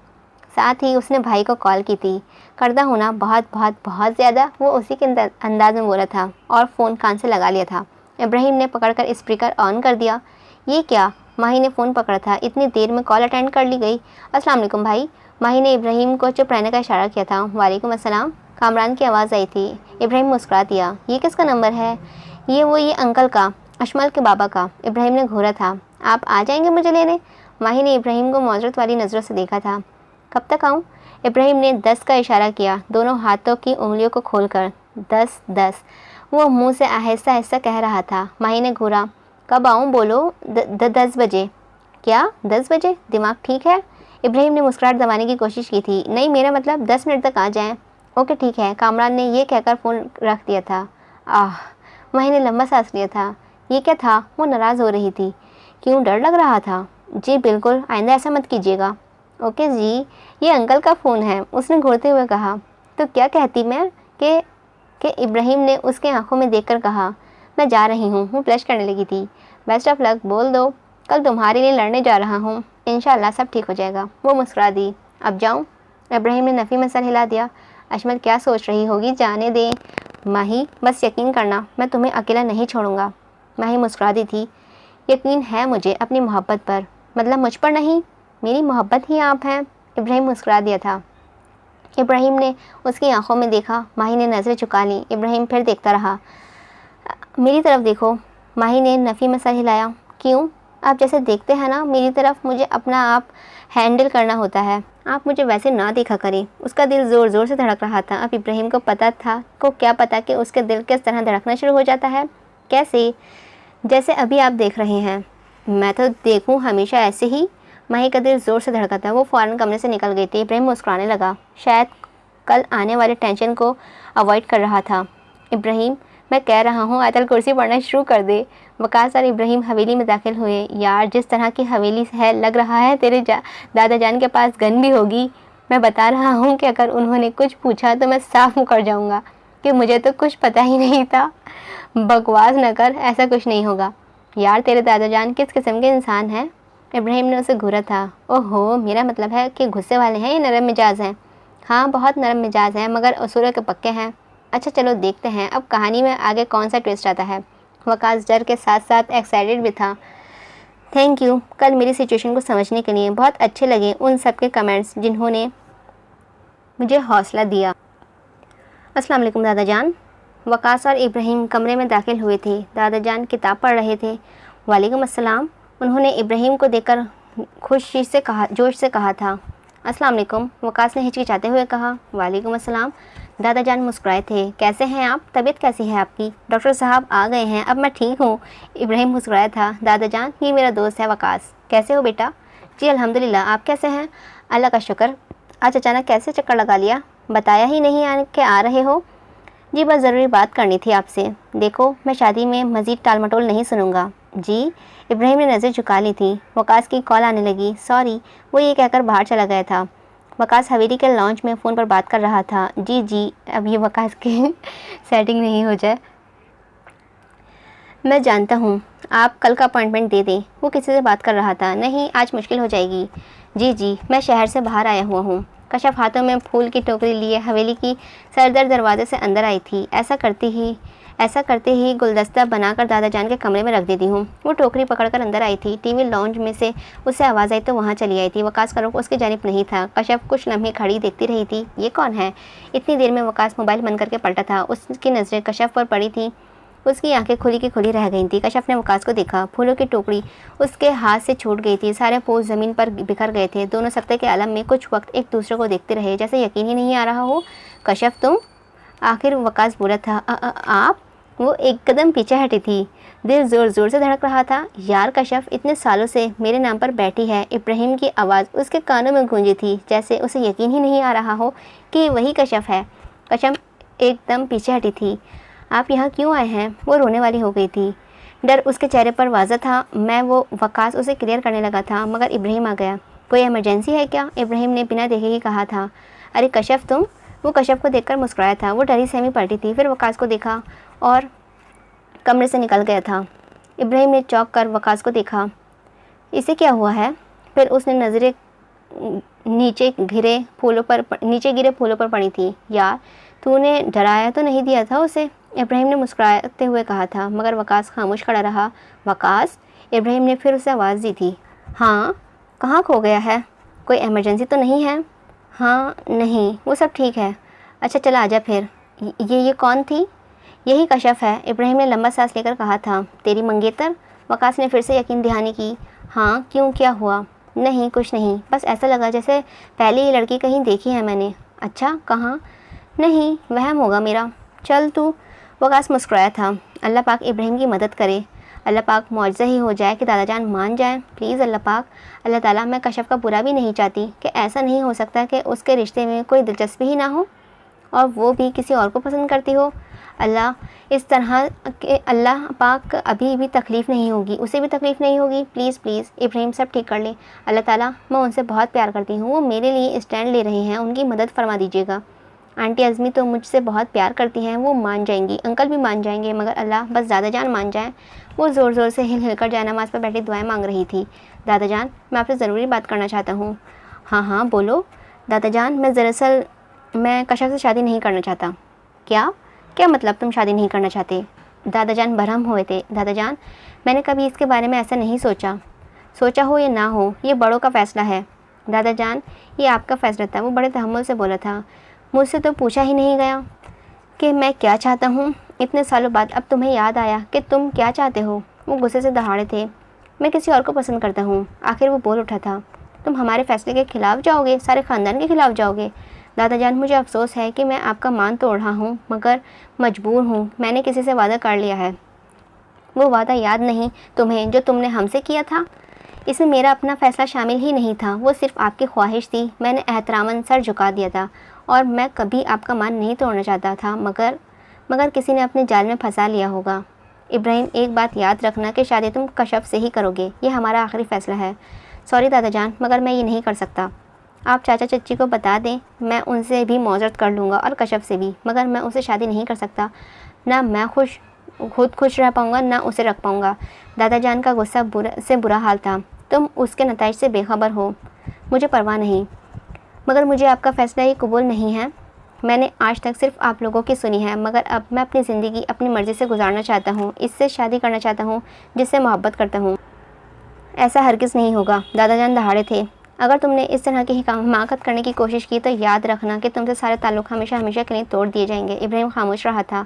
साथ ही उसने भाई को कॉल की थी। करता हूँ ना, बहुत बहुत बहुत ज़्यादा, वो उसी के अंदाज में बोला था और फ़ोन कान से लगा लिया था। इब्राहिम ने पकड़कर स्पीकर ऑन कर दिया। ये क्या? माही ने फ़ोन पकड़ा था, इतनी देर में कॉल अटेंड कर ली गई। अस्सलाम वालेकुम भाई। माही ने इब्राहिम को चुप रहने का इशारा किया था। वालेकुम अस्सलाम। कामरान की आवाज़ आई थी। इब्राहिम मुस्कुरा दिया। ये किसका नंबर है? ये अंकल का, अशमल के बाबा का। इब्राहिम ने घूरा था। आप आ जाएंगे मुझे लेने? माही ने इब्राहिम को मौजरत वाली नज़रों से देखा था। कब तक आऊँ? इब्राहिम ने 10 का इशारा किया, दोनों हाथों की उंगलियों को खोलकर। 10 10। वो मुंह से आहिस्ता आहिस्ता कह रहा था। माही ने घूरा। कब आऊँ बोलो? 10 बजे। क्या 10 बजे? दिमाग ठीक है? इब्राहिम ने मुस्कुराहट दबाने की कोशिश की थी। नहीं, मेरा मतलब 10 मिनट तक आ जाएं। ओके ठीक है। कामरान ने ये कहकर फ़ोन रख दिया था। आह, माही ने लंबा सांस लिया था। ये क्या था? वो नाराज़ हो रही थी। क्यों, डर लग रहा था? जी बिल्कुल, आइंदा ऐसा मत कीजिएगा। ओके जी, ये अंकल का फ़ोन है, उसने घूरते हुए कहा। तो क्या कहती मैं कि इब्राहिम ने उसके आंखों में देखकर कहा। मैं जा रही हूँ। वो ब्लश करने लगी थी। बेस्ट ऑफ लक बोल दो, कल तुम्हारे लिए लड़ने जा रहा हूँ, इंशाल्लाह सब ठीक हो जाएगा। वो मुस्कुरा दी। अब जाऊँ? इब्राहिम ने नफ़ी में सर हिला दिया। अशमल क्या सोच रही होगी, जाने दें। माही बस यकीन करना, मैं तुम्हें अकेला नहीं छोड़ूंगा। माही मुस्कुरा दी थी। यकीन है मुझे अपनी मोहब्बत पर। मतलब मुझ पर नहीं, मेरी मोहब्बत ही आप हैं। इब्राहिम मुस्कुरा दिया था। इब्राहिम ने उसकी आंखों में देखा। माही ने नज़रें झुका ली। इब्राहिम फिर देखता रहा। मेरी तरफ देखो। माही ने नफ़ी में सर हिलाया। क्यों? आप जैसे देखते हैं ना मेरी तरफ, मुझे अपना आप हैंडल करना होता है। आप मुझे वैसे ना देखा करें। उसका दिल ज़ोर ज़ोर से धड़क रहा था। अब इब्राहिम को पता था, को क्या पता कि उसके दिल किस तरह धड़कना शुरू हो जाता है। कैसे? जैसे अभी आप देख रहे हैं। मैं तो देखूं हमेशा ऐसे ही। माही का दिल ज़ोर से धड़का था। वो फ़ौरन कमरे से निकल गई थी। इब्राहिम मुस्कुराने लगा, शायद कल आने वाले टेंशन को अवॉइड कर रहा था। इब्राहिम, मैं कह रहा हूँ आयतल कुर्सी पढ़ना शुरू कर दे। वकास और इब्राहिम हवेली में दाखिल हुए। यार, जिस तरह की हवेली है, लग रहा है तेरे दादा जान के पास गन भी होगी। मैं बता रहा हूँ कि अगर उन्होंने कुछ पूछा तो मैं साफ मुकर जाऊँगा कि मुझे तो कुछ पता ही नहीं था। बकवास न कर, ऐसा कुछ नहीं होगा। यार, तेरे दादा जान किस किस्म के इंसान हैं? इब्राहिम ने उसे घूरा था। ओहो, मेरा मतलब है कि गुस्से वाले हैं या नरम मिजाज हैं? हाँ, बहुत नरम मिजाज हैं, मगर असूलों के पक्के हैं। अच्छा चलो देखते हैं अब कहानी में आगे कौन सा ट्विस्ट आता है। वकास डर के साथ साथ एक्साइटेड भी था। थैंक यू कल मेरी सिचुएशन को समझने के लिए। बहुत अच्छे लगे उन सब के कमेंट्स जिन्होंने मुझे हौसला दिया। अस्सलाम वालेकुम दादा जान। वकास और इब्राहिम कमरे में दाखिल हुए थे। दादा जान किताब पढ़ रहे थे। वालेकुम अस्सलाम। उन्होंने इब्राहिम को देखकर खुशी से कहा, जोश से कहा था। अस्सलाम वालेकुम, वकास ने हिचकिचाते हुए कहा। वालेकुम अस्सलाम। दादा जान मुस्कुराए थे। कैसे हैं आप? तबीयत कैसी है आपकी? डॉक्टर साहब आ गए हैं, अब मैं ठीक हूँ। इब्राहिम मुस्कुराया था। दादा जान, ये मेरा दोस्त है वकास। कैसे हो बेटा? जी अल्हम्दुलिल्लाह, आप कैसे हैं? अल्लाह का शुक्र। आज अचानक कैसे चक्कर लगा लिया? बताया ही नहीं कि आ रहे हो। जी बस ज़रूरी बात करनी थी आपसे। देखो, मैं शादी में मज़ीद टाल मटोल नहीं सुनूंगा। जी? इब्राहिम ने नज़र झुका ली थी। वकास की कॉल आने लगी। सॉरी, वो ये कहकर बाहर चला गया था। वकास हवेली के लॉन्च में फ़ोन पर बात कर रहा था। जी जी, अब ये वकास की सेटिंग नहीं हो जाए। मैं जानता हूँ, आप कल का अपॉइंटमेंट दे दें। वो किसी से बात कर रहा था। नहीं, आज मुश्किल हो जाएगी। जी जी, मैं शहर से बाहर आया हुआ हूँ। कशफ हाथों में फूल की टोकरी लिए हवेली की सरदर दरवाजे से अंदर आई थी। ऐसा करते ही गुलदस्ता बनाकर दादा जान के कमरे में रख देती हूँ। वो टोकरी पकड़कर अंदर आई थी। टीवी लॉन्ज में से उससे आवाज़ आई तो वहाँ चली आई थी। वकास का रुख उसकी जानिब नहीं था। कशफ कुछ लम्हे खड़ी देखती रही थी। ये कौन है? इतनी देर में वकास मोबाइल बंद करके पलटा था। उसकी नज़रें कशफ पर पड़ी थी। उसकी आंखें खुली की खुली रह गई थी। कश्यप ने वकास को देखा। फूलों की टोकरी उसके हाथ से छूट गई थी। सारे फूल ज़मीन पर बिखर गए थे। दोनों सकते के आलम में कुछ वक्त एक दूसरे को देखते रहे, जैसे यकीन ही नहीं आ रहा हो। कश्यप तुम? आखिर वकास बोला था। आप? वो एक कदम पीछे हटी थी। दिल ज़ोर ज़ोर से धड़क रहा था। यार कश्यप, इतने सालों से मेरे नाम पर बैठी है। इब्राहिम की आवाज़ उसके कानों में गूंजी थी, जैसे उसे यकीन ही नहीं आ रहा हो कि वही कश्यप है। कश्यप एकदम पीछे हटी थी। आप यहाँ क्यों आए हैं? वो रोने वाली हो गई थी। डर उसके चेहरे पर वाज़ह था। मैं वो वकास उसे क्लियर करने लगा था, मगर इब्राहिम आ गया। कोई इमरजेंसी है क्या? इब्राहिम ने बिना देखे ही कहा था। अरे कश्यप तुम? वो कश्यप को देखकर मुस्कुराया था। वो डरी सहमी पलटी थी, फिर वकास को देखा और कमरे से निकल गया था। इब्राहिम ने चौंक कर वकास को देखा। इसे क्या हुआ है? फिर उसने नज़रें नीचे गिरे फूलों पर पड़ी थी। यार, तूने डराया तो नहीं दिया था उसे? इब्राहिम ने मुस्कुराते हुए कहा था, मगर वकास खामोश खड़ा रहा। वकास? इब्राहिम ने फिर उसे आवाज़ दी थी। हाँ, कहाँ खो गया है? कोई इमरजेंसी तो नहीं है? हाँ नहीं, वो सब ठीक है। अच्छा चला आजा फिर। ये कौन थी? यही कश्यप है। इब्राहिम ने लंबा सांस लेकर कहा था। तेरी मंगेतर? वकास ने फिर से यकीन दहानी की। हाँ क्यों, क्या हुआ? नहीं कुछ नहीं, बस ऐसा लगा जैसे पहले ये लड़की कहीं देखी है मैंने। अच्छा कहाँ? नहीं, वहम होगा मेरा। चल तू। वकास मुस्कुराया था। अल्लाह पाक इब्राहिम की मदद करे। अल्लाह पाक मौजज़ा ही हो जाए कि दादा जान मान जाए। प्लीज़ अल्लाह पाक। अल्लाह ताला, मैं कश्यप का बुरा भी नहीं चाहती कि ऐसा नहीं हो सकता कि उसके रिश्ते में कोई दिलचस्पी ही ना हो और वो भी किसी और को पसंद करती हो। अल्लाह, इस तरह के अल्लाह पाक अभी भी तकलीफ़ नहीं होगी, उसे भी तकलीफ़ नहीं होगी। प्लीज़ प्लीज़ इब्राहिम सब ठीक कर ले। अल्लाह ताला, मैं उनसे बहुत प्यार करती हूँ, वो मेरे लिए स्टैंड ले रहे हैं, उनकी मदद फरमा दीजिएगा। आंटी अज़मी तो मुझसे बहुत प्यार करती हैं, वो मान जाएंगी, अंकल भी मान जाएंगे, मगर अल्लाह बस दादा जान मान जाए। वो ज़ोर ज़ोर से हिल कर जायनमाज़ पर बैठी दुआएं मांग रही थी। दादा जान, मैं आपसे ज़रूरी बात करना चाहता हूँ। हाँ हाँ बोलो। दादा जान, मैं कश्यप से शादी नहीं करना चाहता। क्या? क्या मतलब तुम शादी नहीं करना चाहते? दादा जान बरहम हुए थे। दादा जान, मैंने कभी इसके बारे में ऐसा नहीं सोचा। सोचा हो या ना हो, ये बड़ों का फ़ैसला है। दादा जान, ये आपका फ़ैसला था। वो बड़े तहम्मुल से बोला था। मुझसे तो पूछा ही नहीं गया कि मैं क्या चाहता हूँ। इतने सालों बाद अब तुम्हें याद आया कि तुम क्या चाहते हो। वो गुस्से से दहाड़े थे। मैं किसी और को पसंद करता हूँ। आखिर वो बोल उठा था। तुम हमारे फ़ैसले के ख़िलाफ़ जाओगे? सारे ख़ानदान के ख़िलाफ़ जाओगे? दादा जान, मुझे अफसोस है कि मैं आपका मान तोड़ रहा हूँ, मगर मजबूर हूँ। मैंने किसी से वादा कर लिया है। वो वादा याद नहीं तुम्हें जो तुमने हमसे किया था? इसमें मेरा अपना फ़ैसला शामिल ही नहीं था, वो सिर्फ़ आपकी ख्वाहिश थी। मैंने एहतरामन सर झुका दिया था और मैं कभी आपका मान नहीं तोड़ना चाहता था, मगर किसी ने अपने जाल में फंसा लिया होगा। इब्राहिम, एक बात याद रखना कि शादी तुम कश्यप से ही करोगे। ये हमारा आखिरी फ़ैसला है। सॉरी दादा जान, मगर मैं ये नहीं कर सकता। आप चाचा चच्ची को बता दें, मैं उनसे भी मौजरत कर लूँगा और कश्यप से भी, मगर मैं उसे शादी नहीं कर सकता। ना मैं खुद खुश रह पाऊँगा, ना उसे रख पाऊँगा। दादा जान का गुस्सा बुरा हाल था। तुम उसके नताइज से बेखबर हो। मुझे परवाह नहीं, मगर मुझे आपका फ़ैसला ही कबूल नहीं है। मैंने आज तक सिर्फ आप लोगों की सुनी है, मगर अब मैं अपनी ज़िंदगी अपनी मर्ज़ी से गुजारना चाहता हूँ। इससे शादी करना चाहता हूँ जिससे मोहब्बत करता हूँ। ऐसा हरगिज़ नहीं होगा। दादा जान दहाड़े थे। अगर तुमने इस तरह की हिमाकत करने की कोशिश की तो याद रखना कि तुमसे सारे ताल्लुक़ हमेशा हमेशा के लिए तोड़ दिए जाएंगे। इब्राहिम खामोश रहा था।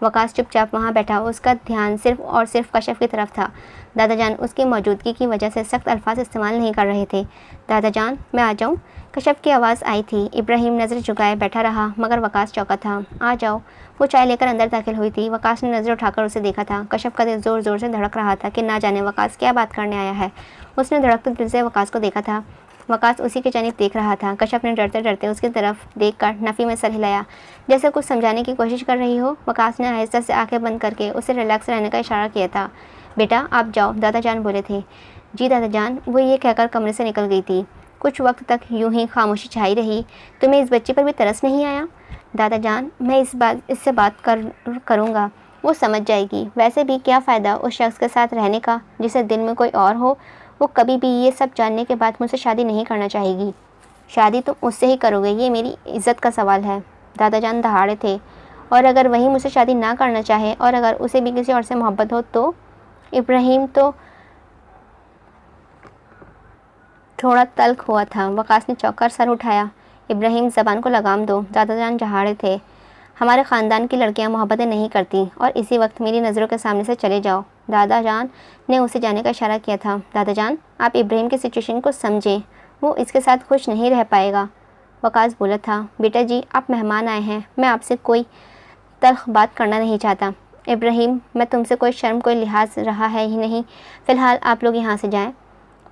वकास चुपचाप वहाँ बैठा, उसका ध्यान सिर्फ और सिर्फ कश्यप की तरफ था। दादा जान उसकी मौजूदगी की वजह से सख्त अल्फाज इस्तेमाल नहीं कर रहे थे। दादा जान, मैं आ जाऊँ? कश्यप की आवाज़ आई थी। इब्राहिम नज़र झुकाए बैठा रहा, मगर वकास चौंका था। आ जाओ। वो चाय लेकर अंदर दाखिल हुई थी। वकास ने नज़र उठाकर उसे देखा था। कश्यप का दिल ज़ोर ज़ोर से धड़क रहा था कि ना जाने वकास क्या बात करने आया है। उसने धड़कते दिल से वकास को देखा था। वकास उसी की जानिब देख रहा था। कश्यप ने डरते डरते उसकी तरफ देखकर नफ़ी में सर हिलाया, जैसे कुछ समझाने की कोशिश कर रही हो। वकास ने आहिस्ता से आंखें बंद करके उसे रिलैक्स रहने का इशारा किया था। बेटा आप जाओ, दादा जान बोले थे। जी दादा जान, वो ये कहकर कमरे से निकल गई थी। कुछ वक्त तक यूं ही खामोशी छाई रही। तुम्हें इस बच्चे पर भी तरस नहीं आया? दादा जान, मैं इससे बात करूँगा, वो समझ जाएगी। वैसे भी क्या फ़ायदा उस शख्स के साथ रहने का जिसे दिल में कोई और हो। वो कभी भी ये सब जानने के बाद मुझसे शादी नहीं करना चाहेगी। शादी तुम उससे ही करोगे, ये मेरी इज़्ज़त का सवाल है। दादा जान दहाड़े थे। और अगर वही मुझसे शादी ना करना चाहे और अगर उसे भी किसी और से मोहब्बत हो तो? इब्राहिम तो थोड़ा तल्ख हुआ था। वकास ने चौंक कर सर उठाया। इब्राहिम, ज़बान को लगाम दो। दादा जान दहाड़े थे। हमारे ख़ानदान की लड़कियां मोहब्बतें नहीं करती और इसी वक्त मेरी नज़रों के सामने से चले जाओ। दादा जान ने उसे जाने का इशारा किया था। दादा जान, आप इब्राहिम की सिचुएशन को समझें, वो इसके साथ खुश नहीं रह पाएगा। वकास बोला था, बेटा जी आप मेहमान आए हैं, मैं आपसे कोई तल्ख बात करना नहीं चाहता। इब्राहिम, मैं तुमसे कोई शर्म कोई लिहाज रहा है ही नहीं, फ़िलहाल आप लोग यहाँ से जाएं।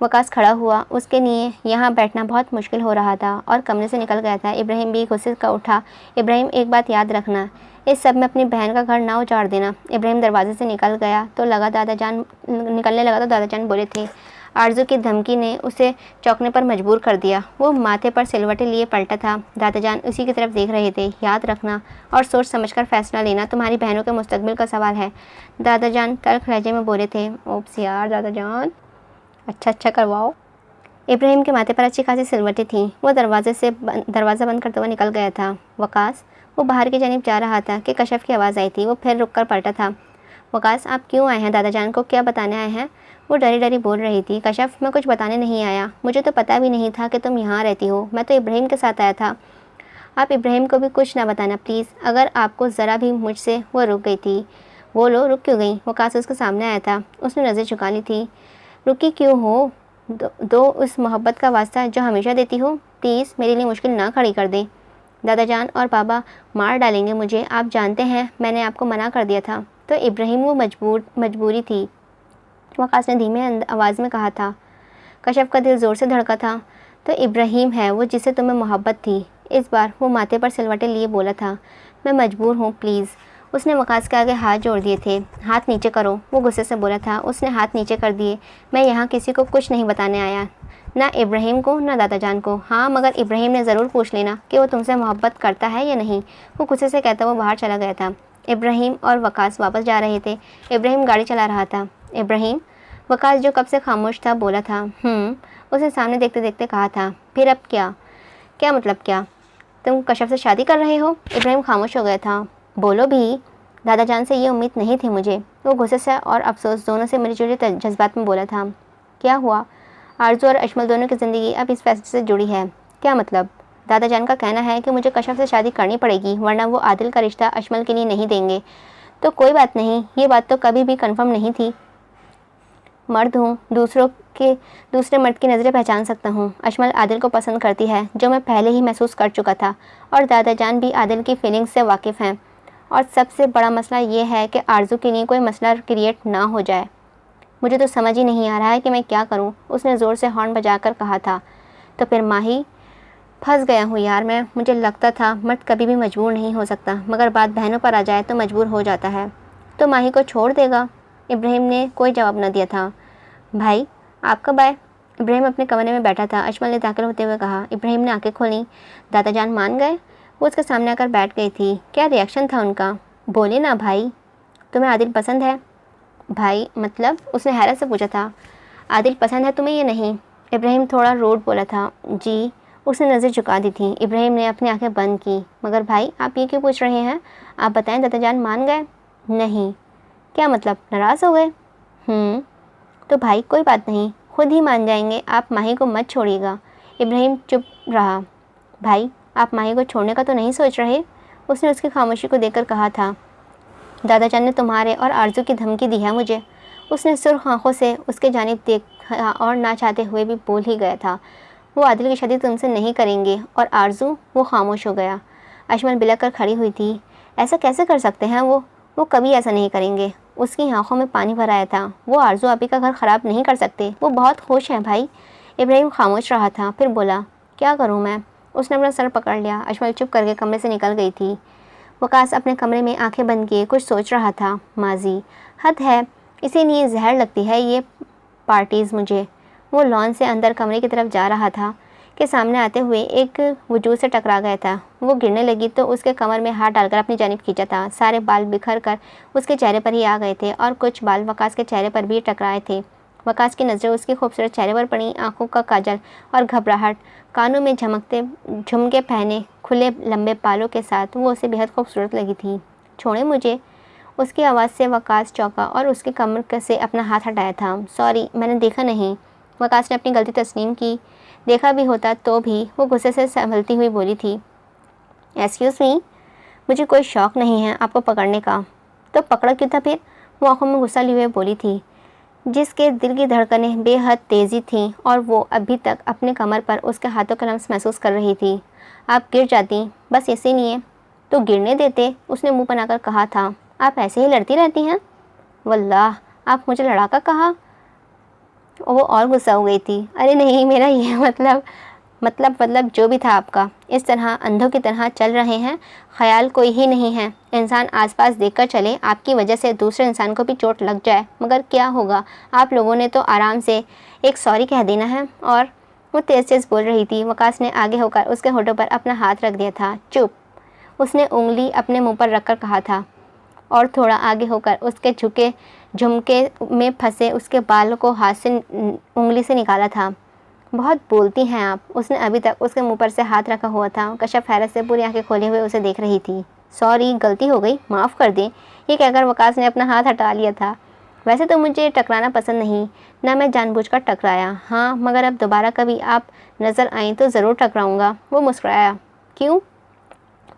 वकास खड़ा हुआ, उसके लिए यहाँ बैठना बहुत मुश्किल हो रहा था और कमरे से निकल गया था। इब्राहिम भी गुस्से का उठा। इब्राहिम, एक बात याद रखना, इस सब में अपनी बहन का घर ना उजाड़ देना। इब्राहिम दरवाजे से निकल गया तो निकलने लगा तो दादा जान बोले थे, आरजू की धमकी ने उसे चौंकने पर मजबूर कर दिया। वो माथे पर सिलवटें लिए पलटा था। दादा जान उसी की तरफ देख रहे थे। याद रखना और सोच समझकर फैसला लेना, तुम्हारी बहनों के मुस्तकबिल का सवाल है। दादा जान तल्ख लहजे में बोले थे। ओप्स यार दादा जान, अच्छा करवाओ। इब्राहिम के माथे पर अच्छी खासी सिलवटें थीं। वो दरवाज़ा बंद करते हुए निकल गया था। वकास, वो बाहर की जानिब जा रहा था कि कशफ की आवाज़ आई थी। वो फिर रुककर पलटा था। वकास, आप क्यों आए हैं? दादा जान को क्या बताने आए हैं? वो डरी डरी बोल रही थी। कशफ, मैं कुछ बताने नहीं आया, मुझे तो पता भी नहीं था कि तुम यहाँ रहती हो, मैं तो इब्राहिम के साथ आया था। आप इब्राहिम को भी कुछ ना बताना प्लीज़, अगर आपको ज़रा भी मुझसे। वो रुक गई थी। बोलो, रुक क्यों गई? वकास उसके सामने आया था। उसने नज़र झुका ली थी। रुकी क्यों हो? दो उस मोहब्बत का वास्ता जो हमेशा देती हो, प्लीज़ मेरे लिए मुश्किल ना खड़ी कर दे। दादा जान और बाबा मार डालेंगे मुझे, आप जानते हैं मैंने आपको मना कर दिया था। तो इब्राहिम, वो मजबूरी थी, वकास ने धीमे आवाज़ में कहा था। कशफ का दिल ज़ोर से धड़का था। तो इब्राहिम है वो जिससे तुम्हें मोहब्बत थी। इस बार वो माथे पर सिलवटें लिए बोला था, मैं मजबूर हूँ प्लीज़। उसने वकास के आगे हाथ जोड़ दिए थे। हाथ नीचे करो, वो गुस्से से बोला था। उसने हाथ नीचे कर दिए। मैं यहाँ किसी को कुछ नहीं बताने आया, ना इब्राहिम को ना दादा जान को। हाँ, मगर इब्राहिम ने ज़रूर पूछ लेना कि वो तुमसे मोहब्बत करता है या नहीं। वो गुस्से से कहता वो बाहर चला गया था। इब्राहिम और वकास वापस जा रहे थे। इब्राहिम गाड़ी चला रहा था। इब्राहिम, वकास जो कब से खामोश था बोला था। उसने सामने देखते देखते कहा था। फिर अब क्या? क्या मतलब क्या? तुम कशफ से शादी कर रहे हो? इब्राहिम खामोश हो गया था। बोलो भी। दादा जान से ये उम्मीद नहीं थी मुझे। वो गुस्से से और अफसोस दोनों से मिली जुली जज्बात में बोला था। क्या हुआ? आरजू और अजमल दोनों की ज़िंदगी अब इस फैसले से जुड़ी है। क्या मतलब? दादा जान का कहना है कि मुझे कशफ से शादी करनी पड़ेगी, वरना वो आदिल का रिश्ता अजमल के लिए नहीं देंगे। तो कोई बात नहीं, ये बात तो कभी भी कन्फर्म नहीं थी। मर्द हूँ, दूसरे मर्द की नज़रें पहचान सकता हूँ। अजमल आदिल को पसंद करती है, जो मैं पहले ही महसूस कर चुका था, और दादा जान भी आदिल की फीलिंग्स से वाकिफ़ हैं। और सबसे बड़ा मसला ये है कि आरजू के लिए कोई मसला क्रिएट ना हो जाए। मुझे तो समझ ही नहीं आ रहा है कि मैं क्या करूँ। उसने ज़ोर से हॉर्न बजाकर कहा था। तो फिर माही, फंस गया हूँ यार मैं। मुझे लगता था मर्द कभी भी मजबूर नहीं हो सकता, मगर बात बहनों पर आ जाए तो मजबूर हो जाता है। तो माही को छोड़ देगा? इब्राहिम ने कोई जवाब न दिया था। भाई आप कब आए? इब्राहिम अपने कमरे में बैठा था। अजमल ने दाखिल होते हुए कहा। इब्राहिम ने आंखें खोली। दादा जान मान गए? वो उसके सामने आकर बैठ गई थी। क्या रिएक्शन था उनका? बोले ना भाई, तुम्हें आदिल पसंद है? भाई मतलब? उसने हैरत से पूछा था। आदिल पसंद है तुम्हें या नहीं? इब्राहिम थोड़ा रूड बोला था। जी। उसने नज़र झुका दी थी। इब्राहिम ने अपनी आंखें बंद की। मगर भाई आप ये क्यों पूछ रहे हैं? आप बताएं, दादा जान मान गए? नहीं। क्या मतलब, नाराज़ हो गए? तो भाई कोई बात नहीं, खुद ही मान जाएंगे, आप माही को मत छोड़िएगा। इब्राहिम चुप रहा। भाई आप माही को छोड़ने का तो नहीं सोच रहे? उसने उसकी खामोशी को देखकर कहा था। दादा जान ने तुम्हारे और आरजू की धमकी दी है मुझे। उसने सुर्ख आंखों से उसके जानिब देखा और ना चाहते हुए भी बोल ही गया था। वो आदिल की शादी तुमसे नहीं करेंगे। और आरजू? वो खामोश हो गया। अजमल बिलक कर खड़ी हुई थी। ऐसा कैसे कर सकते हैं वो कभी ऐसा नहीं करेंगे। उसकी आंखों में पानी भर आया था। वो आरजू आपी का घर ख़राब नहीं कर सकते, वो बहुत खुश हैं भाई। इब्राहिम खामोश रहा था, फिर बोला, क्या करूं मैं? उसने अपना सर पकड़ लिया। अजमल चुप करके कमरे से निकल गई थी। वकास अपने कमरे में आंखें बंद किए कुछ सोच रहा था। माजी, हद है, इसीलिए जहर लगती है ये पार्टीज़ मुझे। वो लॉन से अंदर कमरे की तरफ जा रहा था कि सामने आते हुए एक वजूद से टकरा गया था। वो गिरने लगी तो उसके कमर में हाथ डालकर अपनी जानिब खींचा था। सारे बाल बिखर कर उसके चेहरे पर ही आ गए थे और कुछ बाल वकास के चेहरे पर भी टकराए थे। वकास की नज़रें उसके खूबसूरत चेहरे पर पड़ी। आंखों का काजल और घबराहट, कानों में झमकते झुमके पहने खुले लंबे बालों के साथ वो उसे बेहद खूबसूरत लगी थी। छोड़े मुझे। उसकी आवाज़ से वकास चौंका और उसके कमर से अपना हाथ हटाया था। सॉरी, मैंने देखा नहीं। वकास ने अपनी गलती तस्लीम की। देखा भी होता तो भी? वो गुस्से से संभलती हुई बोली थी। Excuse me. मुझे कोई शौक़ नहीं है आपको पकड़ने का। तो पकड़ा क्यों था फिर? वो आंखों में गुस्सा लिए हुए बोली थी, जिसके दिल की धड़कनें बेहद तेज़ी थीं और वो अभी तक अपने कमर पर उसके हाथों का लम्स महसूस कर रही थी। आप गिर जाती, बस इसीलिए तो गिरने देते, उसने मुंह बनाकर कहा था। आप ऐसे ही लड़ती रहती हैं? वल्लाह, आप मुझे लड़ाका कहा। वो और गुस्सा हो गई थी। अरे नहीं, मेरा ये मतलब जो भी था आपका। इस तरह अंधों की तरह चल रहे हैं, ख्याल कोई ही नहीं है। इंसान आसपास देखकर चले, आपकी वजह से दूसरे इंसान को भी चोट लग जाए, मगर क्या होगा? आप लोगों ने तो आराम से एक सॉरी कह देना है। और वो तेज़ तेज़ बोल रही थी। वकास ने आगे होकर उसके होठों पर अपना हाथ रख दिया था। चुप, उसने उंगली अपने मुंह पर रखकर कहा था और थोड़ा आगे होकर उसके झुमके में फंसे उसके बालों को हाथ से उंगली से निकाला था। बहुत बोलती हैं आप। उसने अभी तक उसके मुंह पर से हाथ रखा हुआ था। कश्यप हैरत से पूरी आंखें खोले हुए उसे देख रही थी। सॉरी, गलती हो गई, माफ़ कर दें, ये कहकर वकास ने अपना हाथ हटा लिया था। वैसे तो मुझे टकराना पसंद नहीं, ना मैं जानबूझकर टकराया। हाँ, मगर अब दोबारा कभी आप नज़र आईं तो ज़रूर टकराऊँगा। वो मुस्कुराया। क्यों?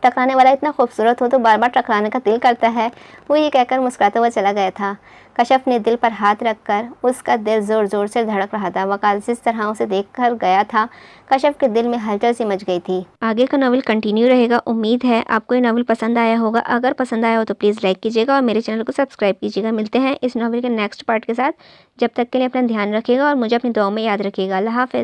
टकराने वाला इतना खूबसूरत हो तो बार बार टकराने का दिल करता है। वो ये कहकर मुस्कुराता हुआ चला गया था। कश्यप ने दिल पर हाथ रखकर, उसका दिल ज़ोर ज़ोर से धड़क रहा था। वकास जिस तरह उसे देख कर गया था, कश्यप के दिल में हलचल सी मच गई थी। आगे का नावल कंटिन्यू रहेगा। उम्मीद है आपको ये नावल पसंद आया होगा। अगर पसंद आया हो तो प्लीज़ लाइक कीजिएगा और मेरे चैनल को सब्सक्राइब कीजिएगा। मिलते हैं इस नावल के नेक्स्ट पार्ट के साथ। जब तक के लिए अपना ध्यान रखिएगा और मुझे अपनी दुआओं में याद रखिएगा। अल्लाह हाफ़िज़।